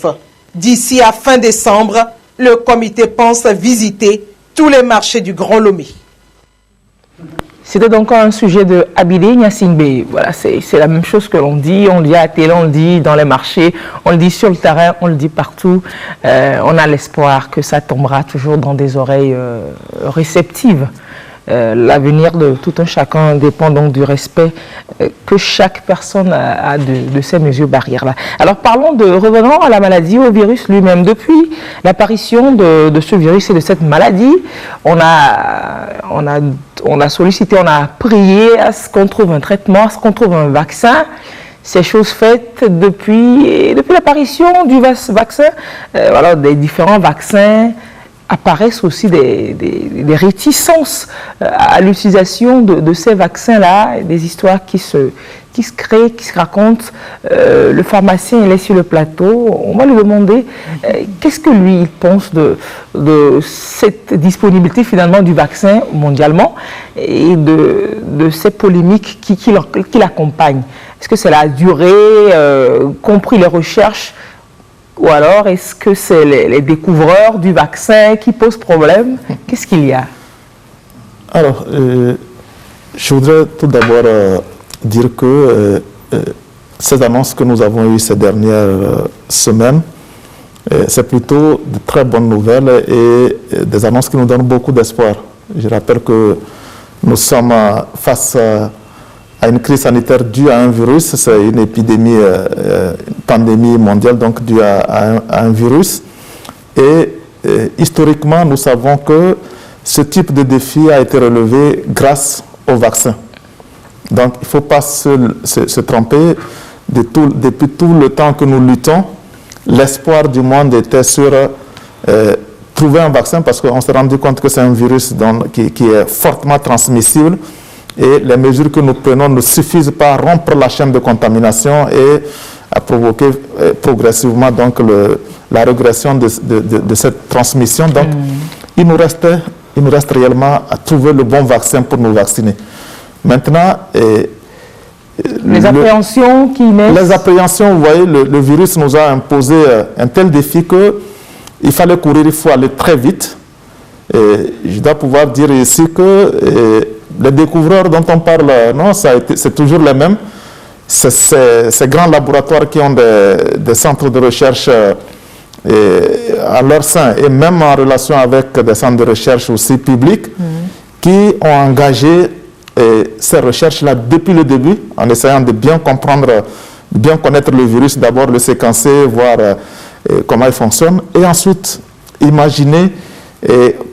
D'ici à fin décembre, le comité pense visiter tous les marchés du Grand Lomé. C'était donc un sujet de Abidé Nyasingbe. Voilà, c'est la même chose que l'on dit à la télé, on le dit dans les marchés, on le dit sur le terrain, on le dit partout. On a l'espoir que ça tombera toujours dans des oreilles réceptives. L'avenir de tout un chacun dépend donc du respect que chaque personne a de ces mesures barrières-là. Alors revenons à la maladie, au virus lui-même. Depuis l'apparition de ce virus et de cette maladie, on a sollicité, on a prié à ce qu'on trouve un traitement, à ce qu'on trouve un vaccin. Ces choses faites depuis l'apparition du vaccin, des différents vaccins, apparaissent aussi des réticences à l'utilisation de ces vaccins-là, des histoires qui se créent, qui se racontent. Le pharmacien, il est sur le plateau, on va lui demander qu'est-ce que lui, il pense de cette disponibilité finalement du vaccin mondialement et de ces polémiques qui l'accompagnent. Est-ce que c'est la durée, compris les recherches, ou alors est-ce que c'est les découvreurs du vaccin qui posent problème? Qu'est-ce qu'il y a? Alors, je voudrais tout d'abord dire que ces annonces que nous avons eues ces dernières semaines, c'est plutôt de très bonnes nouvelles et des annonces qui nous donnent beaucoup d'espoir. Je rappelle que nous sommes face à une crise sanitaire due à un virus, c'est une épidémie, une pandémie mondiale donc due à un virus. Et historiquement, nous savons que ce type de défi a été relevé grâce au vaccin. Donc il ne faut pas se tromper. Depuis tout le temps que nous luttons, l'espoir du monde était sur trouver un vaccin parce qu'on s'est rendu compte que c'est un virus qui est fortement transmissible. Et les mesures que nous prenons ne suffisent pas à rompre la chaîne de contamination et à provoquer progressivement donc la régression de cette transmission. Donc, il nous reste réellement à trouver le bon vaccin pour nous vacciner. Maintenant, les appréhensions qui naissent. Les appréhensions, vous voyez, le virus nous a imposé un tel défi qu'il fallait courir, il faut aller très vite. Et je dois pouvoir dire ici que les découvreurs dont on parle, non, c'est toujours les mêmes. C'est ces grands laboratoires qui ont des centres de recherche à leur sein et même en relation avec des centres de recherche aussi publics qui ont engagé ces recherches-là depuis le début en essayant de bien comprendre, de bien connaître le virus, d'abord le séquencer, voir comment il fonctionne et ensuite imaginer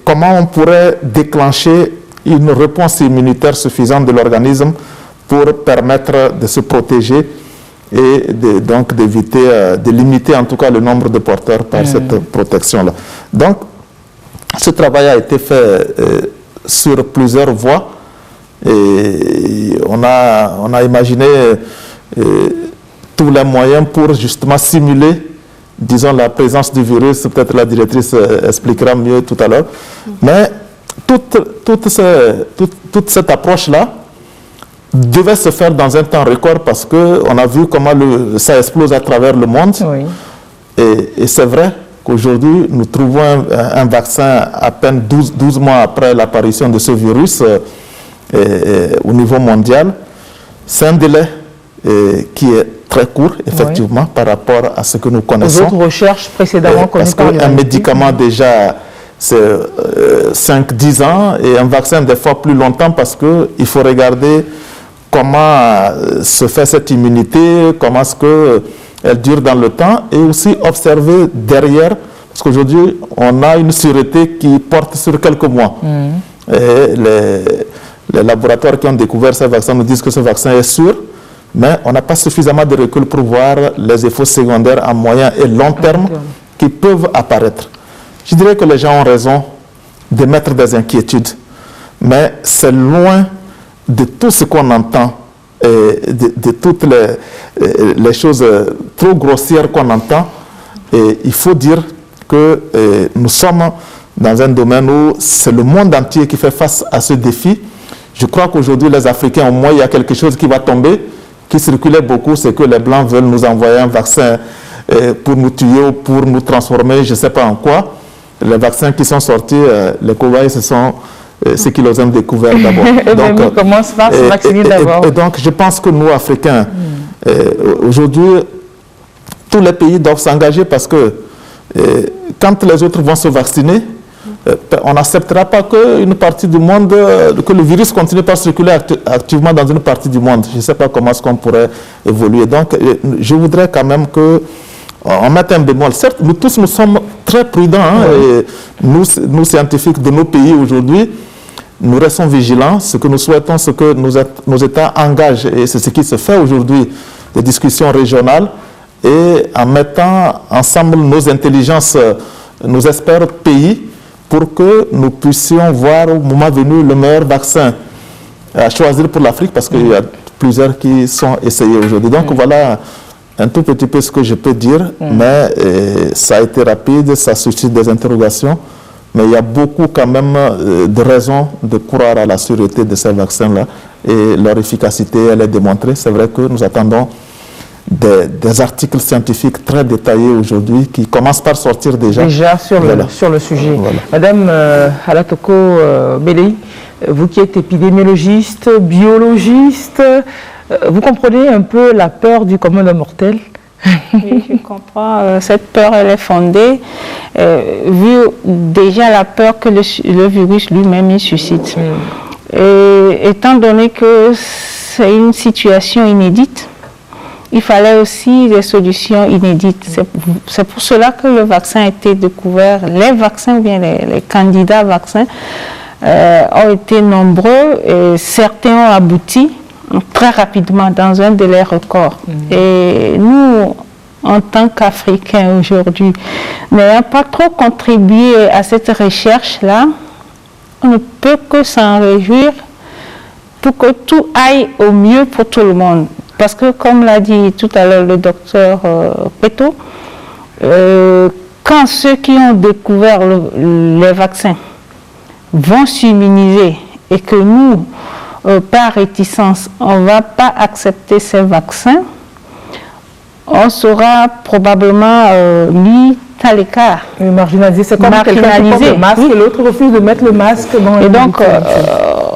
comment on pourrait déclencher une réponse immunitaire suffisante de l'organisme pour permettre de se protéger et donc d'éviter, de limiter en tout cas le nombre de porteurs par cette protection-là. Donc, ce travail a été fait sur plusieurs voies et on a imaginé tous les moyens pour justement simuler, disons, la présence du virus. Peut-être la directrice expliquera mieux tout à l'heure. Mais toute cette approche-là devait se faire dans un temps record parce qu'on a vu comment ça explose à travers le monde. Oui. Et c'est vrai qu'aujourd'hui, nous trouvons un vaccin à peine 12 mois après l'apparition de ce virus au niveau mondial. C'est un délai qui est très court, effectivement, par rapport à ce que nous connaissons. Aux autres recherches précédemment connues par l'humanité. Parce qu'un médicament, déjà, c'est 5-10 ans, et un vaccin, des fois, plus longtemps, parce qu'il faut regarder comment se fait cette immunité, comment est-ce qu'elle dure dans le temps, et aussi observer derrière, parce qu'aujourd'hui, on a une sûreté qui porte sur quelques mois. Et les laboratoires qui ont découvert ce vaccin nous disent que ce vaccin est sûr, mais on n'a pas suffisamment de recul pour voir les effets secondaires à moyen et long terme qui peuvent apparaître. Je dirais que les gens ont raison d'émettre des inquiétudes, mais c'est loin de tout ce qu'on entend et de toutes les choses trop grossières qu'on entend. Et il faut dire que nous sommes dans un domaine où c'est le monde entier qui fait face à ce défi. Je crois qu'aujourd'hui, les Africains, au moins, il y a quelque chose qui va tomber, qui circulait beaucoup, c'est que les Blancs veulent nous envoyer un vaccin pour nous tuer ou pour nous transformer, je ne sais pas en quoi. Les vaccins qui sont sortis, les cobayes, ce sont ceux qui les ont découverts d'abord. Donc, on commence par se vacciner d'abord. Et donc, je pense que nous, Africains, aujourd'hui, tous les pays doivent s'engager parce que quand les autres vont se vacciner, on n'acceptera pas qu'une partie du monde, que le virus continue par circuler activement dans une partie du monde. Je ne sais pas comment est-ce qu'on pourrait évoluer. Donc, je voudrais quand même qu'on mette un bémol. Certes, nous tous, nous sommes très prudents. Et nous, scientifiques de nos pays aujourd'hui, nous restons vigilants. Ce que nous souhaitons, c'est que nos États engagent, et c'est ce qui se fait aujourd'hui, des discussions régionales, et en mettant ensemble nos intelligences, nos experts pays, pour que nous puissions voir au moment venu le meilleur vaccin à choisir pour l'Afrique, parce qu'il y a plusieurs qui sont essayés aujourd'hui. Donc voilà un tout petit peu ce que je peux dire, mais ça a été rapide, ça suscite des interrogations, mais il y a beaucoup quand même de raisons de croire à la sûreté de ces vaccins-là, et leur efficacité, elle est démontrée. C'est vrai que nous attendons des articles scientifiques très détaillés aujourd'hui qui commencent par sortir déjà sur le sujet. Voilà. Madame Alatoko Belei, vous qui êtes épidémiologiste, biologiste, vous comprenez un peu la peur du commun des mortels? Oui, je comprends. Cette peur, elle est fondée, vu déjà la peur que le virus lui-même suscite. Et étant donné que c'est une situation inédite, il fallait aussi des solutions inédites. C'est pour cela que le vaccin a été découvert. Les vaccins, ou bien les candidats vaccins, ont été nombreux et certains ont abouti très rapidement dans un délai record. Et nous, en tant qu'Africains aujourd'hui, n'ayant pas trop contribué à cette recherche-là, on ne peut que s'en réjouir pour que tout aille au mieux pour tout le monde. Parce que, comme l'a dit tout à l'heure le docteur Peto, quand ceux qui ont découvert les vaccins vont s'immuniser et que nous, par réticence, on ne va pas accepter ces vaccins, on sera probablement mis à l'écart. Marginalisé, c'est comme quelqu'un qui porte le masque et l'autre refuse de mettre le masque dans et donc,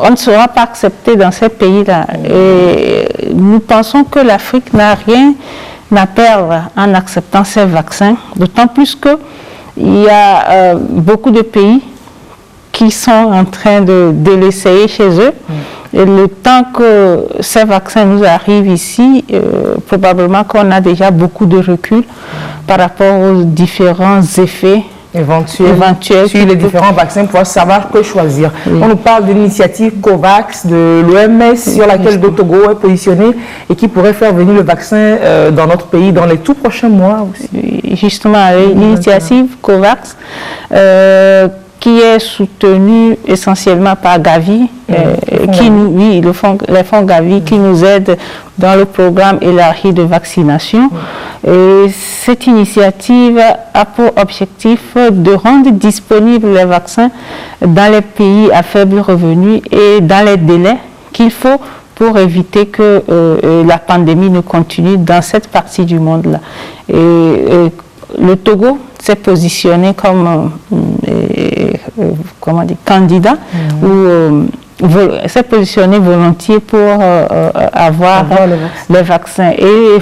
on ne sera pas accepté dans ces pays-là. Et nous pensons que l'Afrique n'a rien à perdre en acceptant ces vaccins, d'autant plus qu'il y a beaucoup de pays qui sont en train de l'essayer chez eux. Et le temps que ces vaccins nous arrivent ici, probablement qu'on a déjà beaucoup de recul par rapport aux différents effets éventuels sur les différents vaccins pour savoir que choisir. On nous parle de l'initiative COVAX de l'OMS sur laquelle le Togo est positionné et qui pourrait faire venir le vaccin dans notre pays dans les tout prochains mois aussi. Justement, l'initiative COVAX qui est soutenue essentiellement par Gavi, les fonds Gavi qui nous aident dans le programme élargi de vaccination. Et cette initiative a pour objectif de rendre disponibles les vaccins dans les pays à faible revenu et dans les délais qu'il faut pour éviter que la pandémie ne continue dans cette partie du monde-là. Et le Togo s'est positionné comme candidat ou s'est positionné volontiers pour avoir les vaccins. Et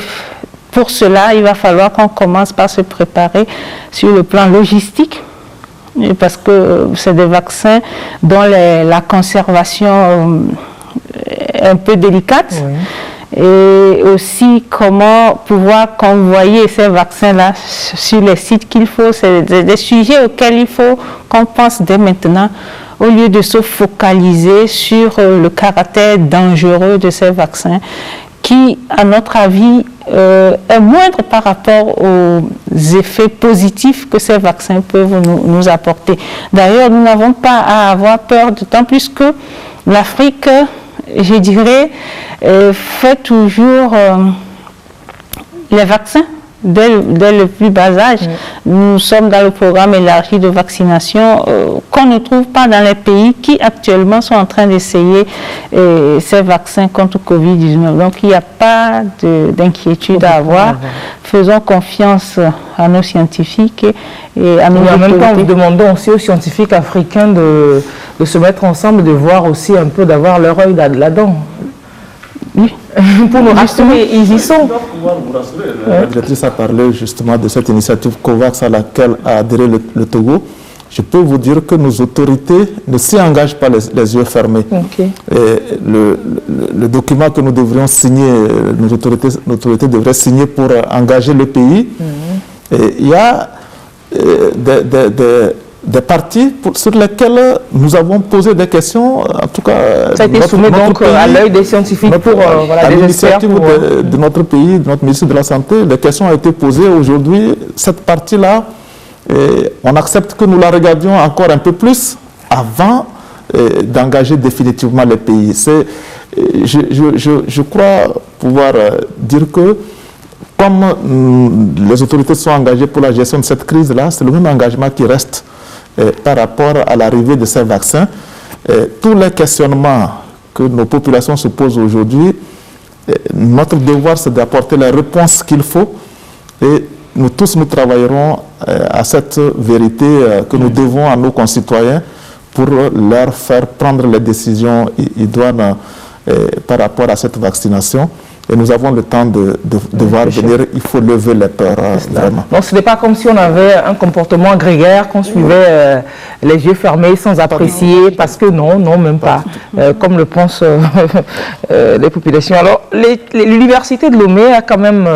pour cela, il va falloir qu'on commence par se préparer sur le plan logistique, parce que c'est des vaccins dont la conservation est un peu délicate. Oui. Et aussi comment pouvoir convoyer ces vaccins-là sur les sites qu'il faut. C'est des sujets auxquels il faut qu'on pense dès maintenant, au lieu de se focaliser sur le caractère dangereux de ces vaccins, qui, à notre avis, est moindre par rapport aux effets positifs que ces vaccins peuvent nous apporter. D'ailleurs, nous n'avons pas à avoir peur, d'autant plus que l'Afrique, je dirais, fait toujours les vaccins dès le plus bas âge. Oui. Nous sommes dans le programme élargi de vaccination qu'on ne trouve pas dans les pays qui actuellement sont en train d'essayer ces vaccins contre Covid-19. Donc il n'y a pas d'inquiétude à avoir. Faisons confiance à nos scientifiques et à nos autorités. En même temps, nous demandons aussi aux scientifiques africains de se mettre ensemble, de voir aussi un peu, d'avoir leur œil là-dedans. Oui. Pour nous rassurer, ils y sont. La directrice a parlé justement de cette initiative COVAX à laquelle a adhéré le Togo. Je peux vous dire que nos autorités ne s'y engagent pas les yeux fermés. Okay. Le document que nous devrions signer, nos autorités devraient signer pour engager le pays. Il y a des parties sur lesquelles nous avons posé des questions. En tout cas, ça a été soumis donc à l'œil des scientifiques à l'initiative de notre pays, de notre ministre de la Santé. Les questions ont été posées aujourd'hui. Cette partie-là, on accepte que nous la regardions encore un peu plus avant d'engager définitivement les pays. Je crois pouvoir dire que comme les autorités sont engagées pour la gestion de cette crise-là, c'est le même engagement qui reste par rapport à l'arrivée de ces vaccins. Tous les questionnements que nos populations se posent aujourd'hui, notre devoir c'est d'apporter les réponses qu'il faut et nous tous nous travaillerons à cette vérité que nous devons à nos concitoyens pour leur faire prendre les décisions idoines par rapport à cette vaccination. Et nous avons le temps de voir venir, il faut lever les peurs, vraiment. Donc ce n'est pas comme si on avait un comportement grégaire, qu'on suivait les yeux fermés sans apprécier, parce que non, même pas, comme le pensent les populations. Alors l'université de Lomé a quand même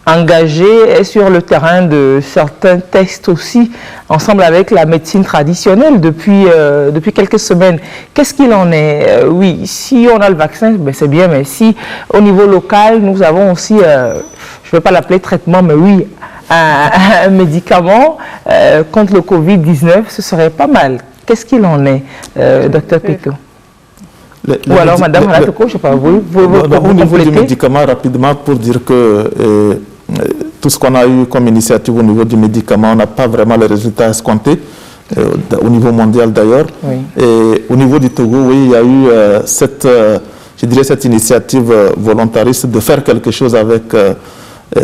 engagé sur le terrain de certains tests aussi, ensemble avec la médecine traditionnelle depuis quelques semaines. Qu'est-ce qu'il en est? Oui, si on a le vaccin, ben c'est bien, mais si au niveau local, nous avons aussi, je ne vais pas l'appeler traitement, mais oui, un médicament contre le Covid-19, ce serait pas mal. Qu'est-ce qu'il en est, Dr Pito? Ou alors, Madame Halatoko, je ne sais pas, vous au niveau du médicament, rapidement, pour dire que tout ce qu'on a eu comme initiative au niveau du médicament, on n'a pas vraiment les résultats escomptés, au niveau mondial d'ailleurs. Oui. Et au niveau du Togo, oui, il y a eu cette initiative volontariste de faire quelque chose avec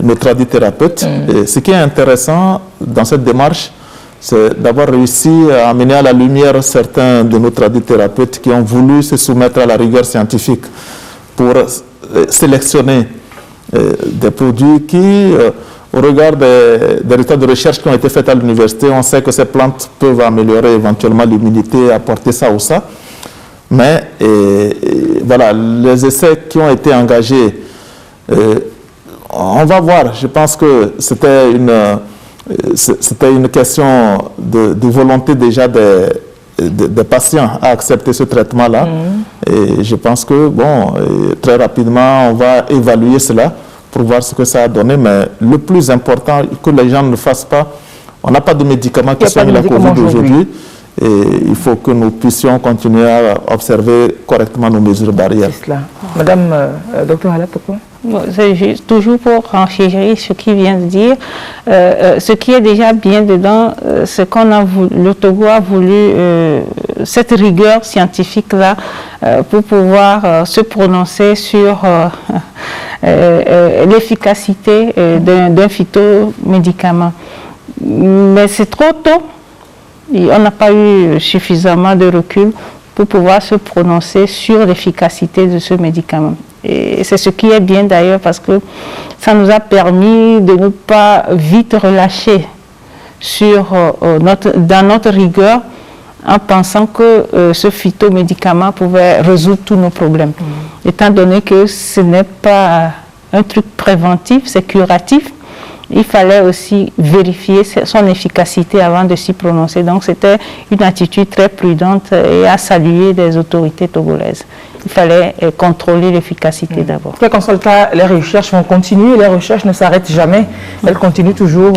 nos tradithérapeutes. Et ce qui est intéressant dans cette démarche, c'est d'avoir réussi à amener à la lumière certains de nos tradithérapeutes qui ont voulu se soumettre à la rigueur scientifique pour sélectionner des produits qui, au regard des résultats de recherche qui ont été faits à l'université, on sait que ces plantes peuvent améliorer éventuellement l'immunité, apporter ça ou ça. Mais voilà, les essais qui ont été engagés, on va voir. Je pense que c'était une question de volonté déjà des patients à accepter ce traitement-là. Et je pense que, bon, très rapidement, on va évaluer cela pour voir ce que ça a donné. Mais le plus important, que les gens ne fassent pas, on n'a pas de médicaments qui soignent la Covid aujourd'hui. Et il faut que nous puissions continuer à observer correctement nos mesures barrières. C'est cela. Madame Dr Halatoko. C'est toujours pour enchérir ce qu'il vient de dire. Ce qui est déjà bien dedans, c'est le Togo a voulu cette rigueur scientifique-là pour pouvoir se prononcer sur l'efficacité d'un phytomédicament. Mais c'est trop tôt. On n'a pas eu suffisamment de recul pour pouvoir se prononcer sur l'efficacité de ce médicament. Et c'est ce qui est bien d'ailleurs parce que ça nous a permis de ne pas vite relâcher dans notre rigueur en pensant que ce phytomédicament pouvait résoudre tous nos problèmes. Étant donné que ce n'est pas un truc préventif, c'est curatif, il fallait aussi vérifier son efficacité avant de s'y prononcer. Donc c'était une attitude très prudente et à saluer des autorités togolaises. Il fallait contrôler l'efficacité d'abord. Quel qu'en soit le cas, les recherches vont continuer, les recherches ne s'arrêtent jamais. Elles continuent toujours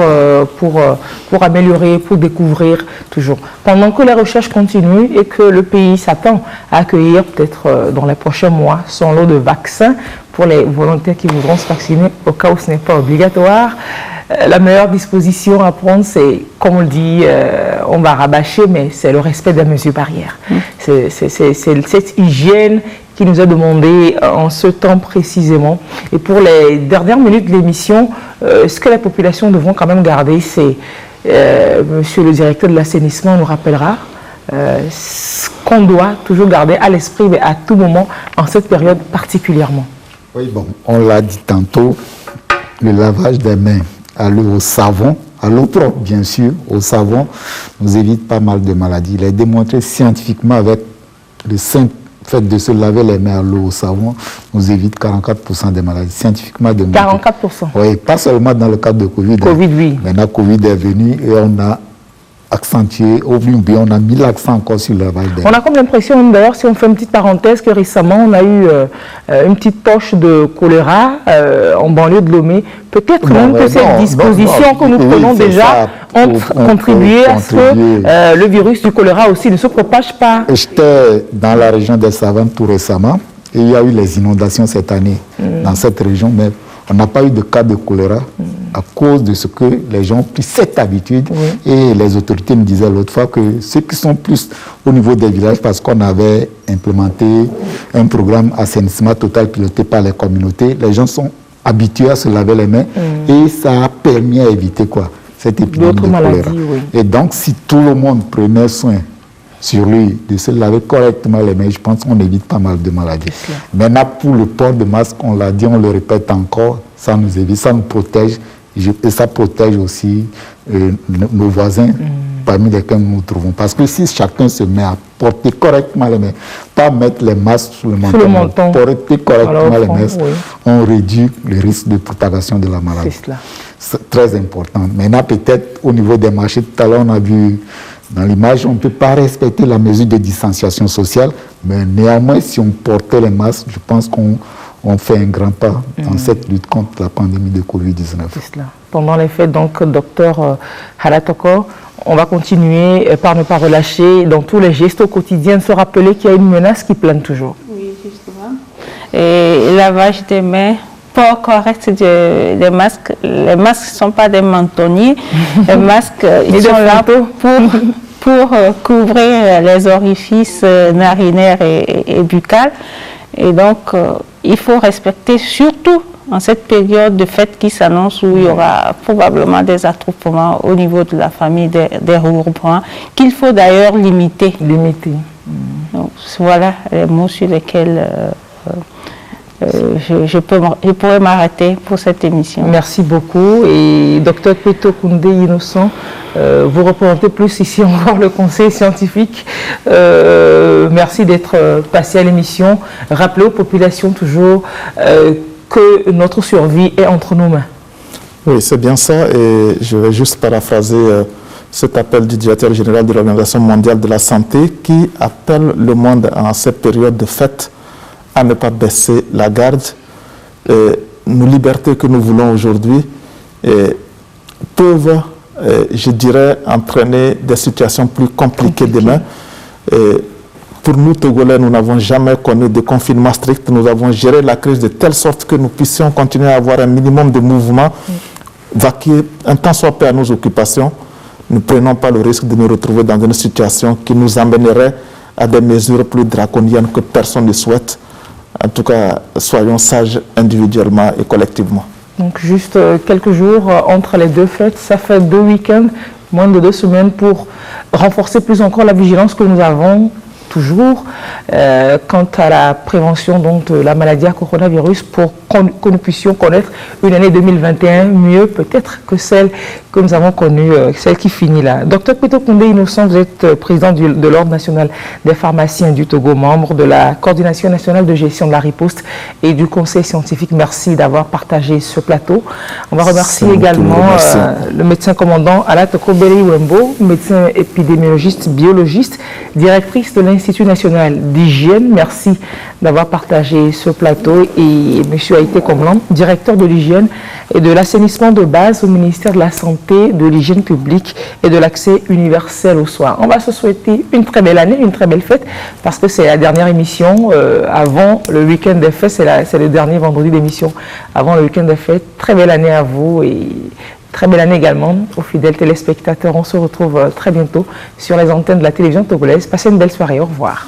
pour améliorer, pour découvrir toujours. Pendant que les recherches continuent et que le pays s'attend à accueillir peut-être dans les prochains mois son lot de vaccins pour les volontaires qui voudront se vacciner au cas où ce n'est pas obligatoire. La meilleure disposition à prendre, c'est, comme on le dit, on va rabâcher, mais c'est le respect des mesures barrières. C'est cette hygiène qui nous est demandée en ce temps précisément. Et pour les dernières minutes de l'émission, ce que les populations devront quand même garder, c'est, monsieur le directeur de l'assainissement nous rappellera, ce qu'on doit toujours garder à l'esprit, mais à tout moment, en cette période particulièrement. Oui, bon, on l'a dit tantôt, le lavage des mains à l'eau, au savon, à l'eau propre bien sûr, au savon, nous évite pas mal de maladies. Il est démontré scientifiquement avec le simple fait de se laver les mains à l'eau, au savon, nous évite 44% des maladies. Scientifiquement démontré. 44%. Oui, pas seulement dans le cadre de Covid. Covid, oui. Maintenant, Covid est venu et on a accentué, ou bien on a mis l'accent encore sur le lavage des mains. On a comme l'impression, d'ailleurs, si on fait une petite parenthèse, que récemment, on a eu une petite poche de choléra en banlieue de Lomé. Peut-être même que ces dispositions que nous prenons déjà ont contribué à ce que le virus du choléra aussi ne se propage pas. J'étais dans la région des Savanes tout récemment et il y a eu les inondations cette année dans cette région, mais on n'a pas eu de cas de choléra à cause de ce que les gens ont pris cette habitude. Et les autorités me disaient l'autre fois que ceux qui sont plus au niveau des villages, parce qu'on avait implémenté un programme assainissement total piloté par les communautés, les gens sont habitués à se laver les mains et ça a permis à éviter quoi, cette épidémie de choléra. Et donc si tout le monde prenait soin sur lui, de se laver correctement les mains, je pense qu'on évite pas mal de maladies. Maintenant, pour le port de masque, on l'a dit, on le répète encore, ça nous évite, ça nous protège, et ça protège aussi nos voisins parmi lesquels nous nous trouvons. Parce que si chacun se met à porter correctement les mains, pas mettre les masques sur le menton, porter correctement les mains, on réduit le risque de propagation de la maladie. C'est très important. Maintenant, peut-être au niveau des marchés, tout à l'heure, on a vu dans l'image, on ne peut pas respecter la mesure de distanciation sociale, mais néanmoins, si on portait les masques, je pense qu'on fait un grand pas dans cette lutte contre la pandémie de Covid-19. C'est cela. Pendant les fêtes, donc, docteur Haratoko, on va continuer par ne pas relâcher dans tous les gestes au quotidien, de se rappeler qu'il y a une menace qui plane toujours. Oui, justement. Et lavage des mains, port correct des masques. Les masques ne sont pas des mentonniers. Les masques, ils sont là pour couvrir les orifices narinaires et buccales. Et donc, il faut respecter, surtout en cette période de fête qui s'annonce où il y aura probablement des attroupements au niveau de la famille des regroupements, qu'il faut d'ailleurs limiter. Donc, voilà les mots sur lesquels je pourrais m'arrêter pour cette émission. Merci beaucoup. Et docteur Peto Koundé Innocent, vous représentez plus ici encore le conseil scientifique. Merci d'être passé à l'émission. Rappelez aux populations toujours que notre survie est entre nos mains. Oui, c'est bien ça. Et je vais juste paraphraser cet appel du directeur général de l'Organisation mondiale de la santé qui appelle le monde en cette période de fête à ne pas baisser la garde. Nos libertés que nous voulons aujourd'hui peuvent, je dirais, entraîner des situations plus compliquées demain. Pour nous, Togolais, nous n'avons jamais connu de confinement strict. Nous avons géré la crise de telle sorte que nous puissions continuer à avoir un minimum de mouvement, vaquer un temps soit peu à nos occupations. Nous ne prenons pas le risque de nous retrouver dans une situation qui nous amènerait à des mesures plus draconiennes que personne ne souhaite. En tout cas, soyons sages individuellement et collectivement. Donc juste quelques jours entre les deux fêtes, ça fait 2 week-ends, moins de 2 semaines pour renforcer plus encore la vigilance que nous avons toujours quant à la prévention donc, de la maladie à coronavirus pour que nous puissions connaître une année 2021 mieux peut-être que celle que nous avons connue, celle qui finit là. Docteur Peto Koundé Innocent, vous êtes président de l'Ordre national des pharmaciens du Togo, membre de la coordination nationale de gestion de la riposte et du conseil scientifique. Merci d'avoir partagé ce plateau. On va remercier également le médecin commandant Ala Tokobeli Wembo, médecin épidémiologiste, biologiste, directrice de l'Institut national d'hygiène. Merci d'avoir partagé ce plateau. Et M. Haïté Komlan, directeur de l'hygiène et de l'assainissement de base au ministère de la Santé, de l'hygiène publique et de l'accès universel aux soins. On va se souhaiter une très belle année, une très belle fête, parce que c'est la dernière émission avant le week-end des fêtes. C'est le dernier vendredi d'émission avant le week-end des fêtes. Très belle année à vous et très belle année également aux fidèles téléspectateurs. On se retrouve très bientôt sur les antennes de la télévision togolaise. Passez une belle soirée. Au revoir.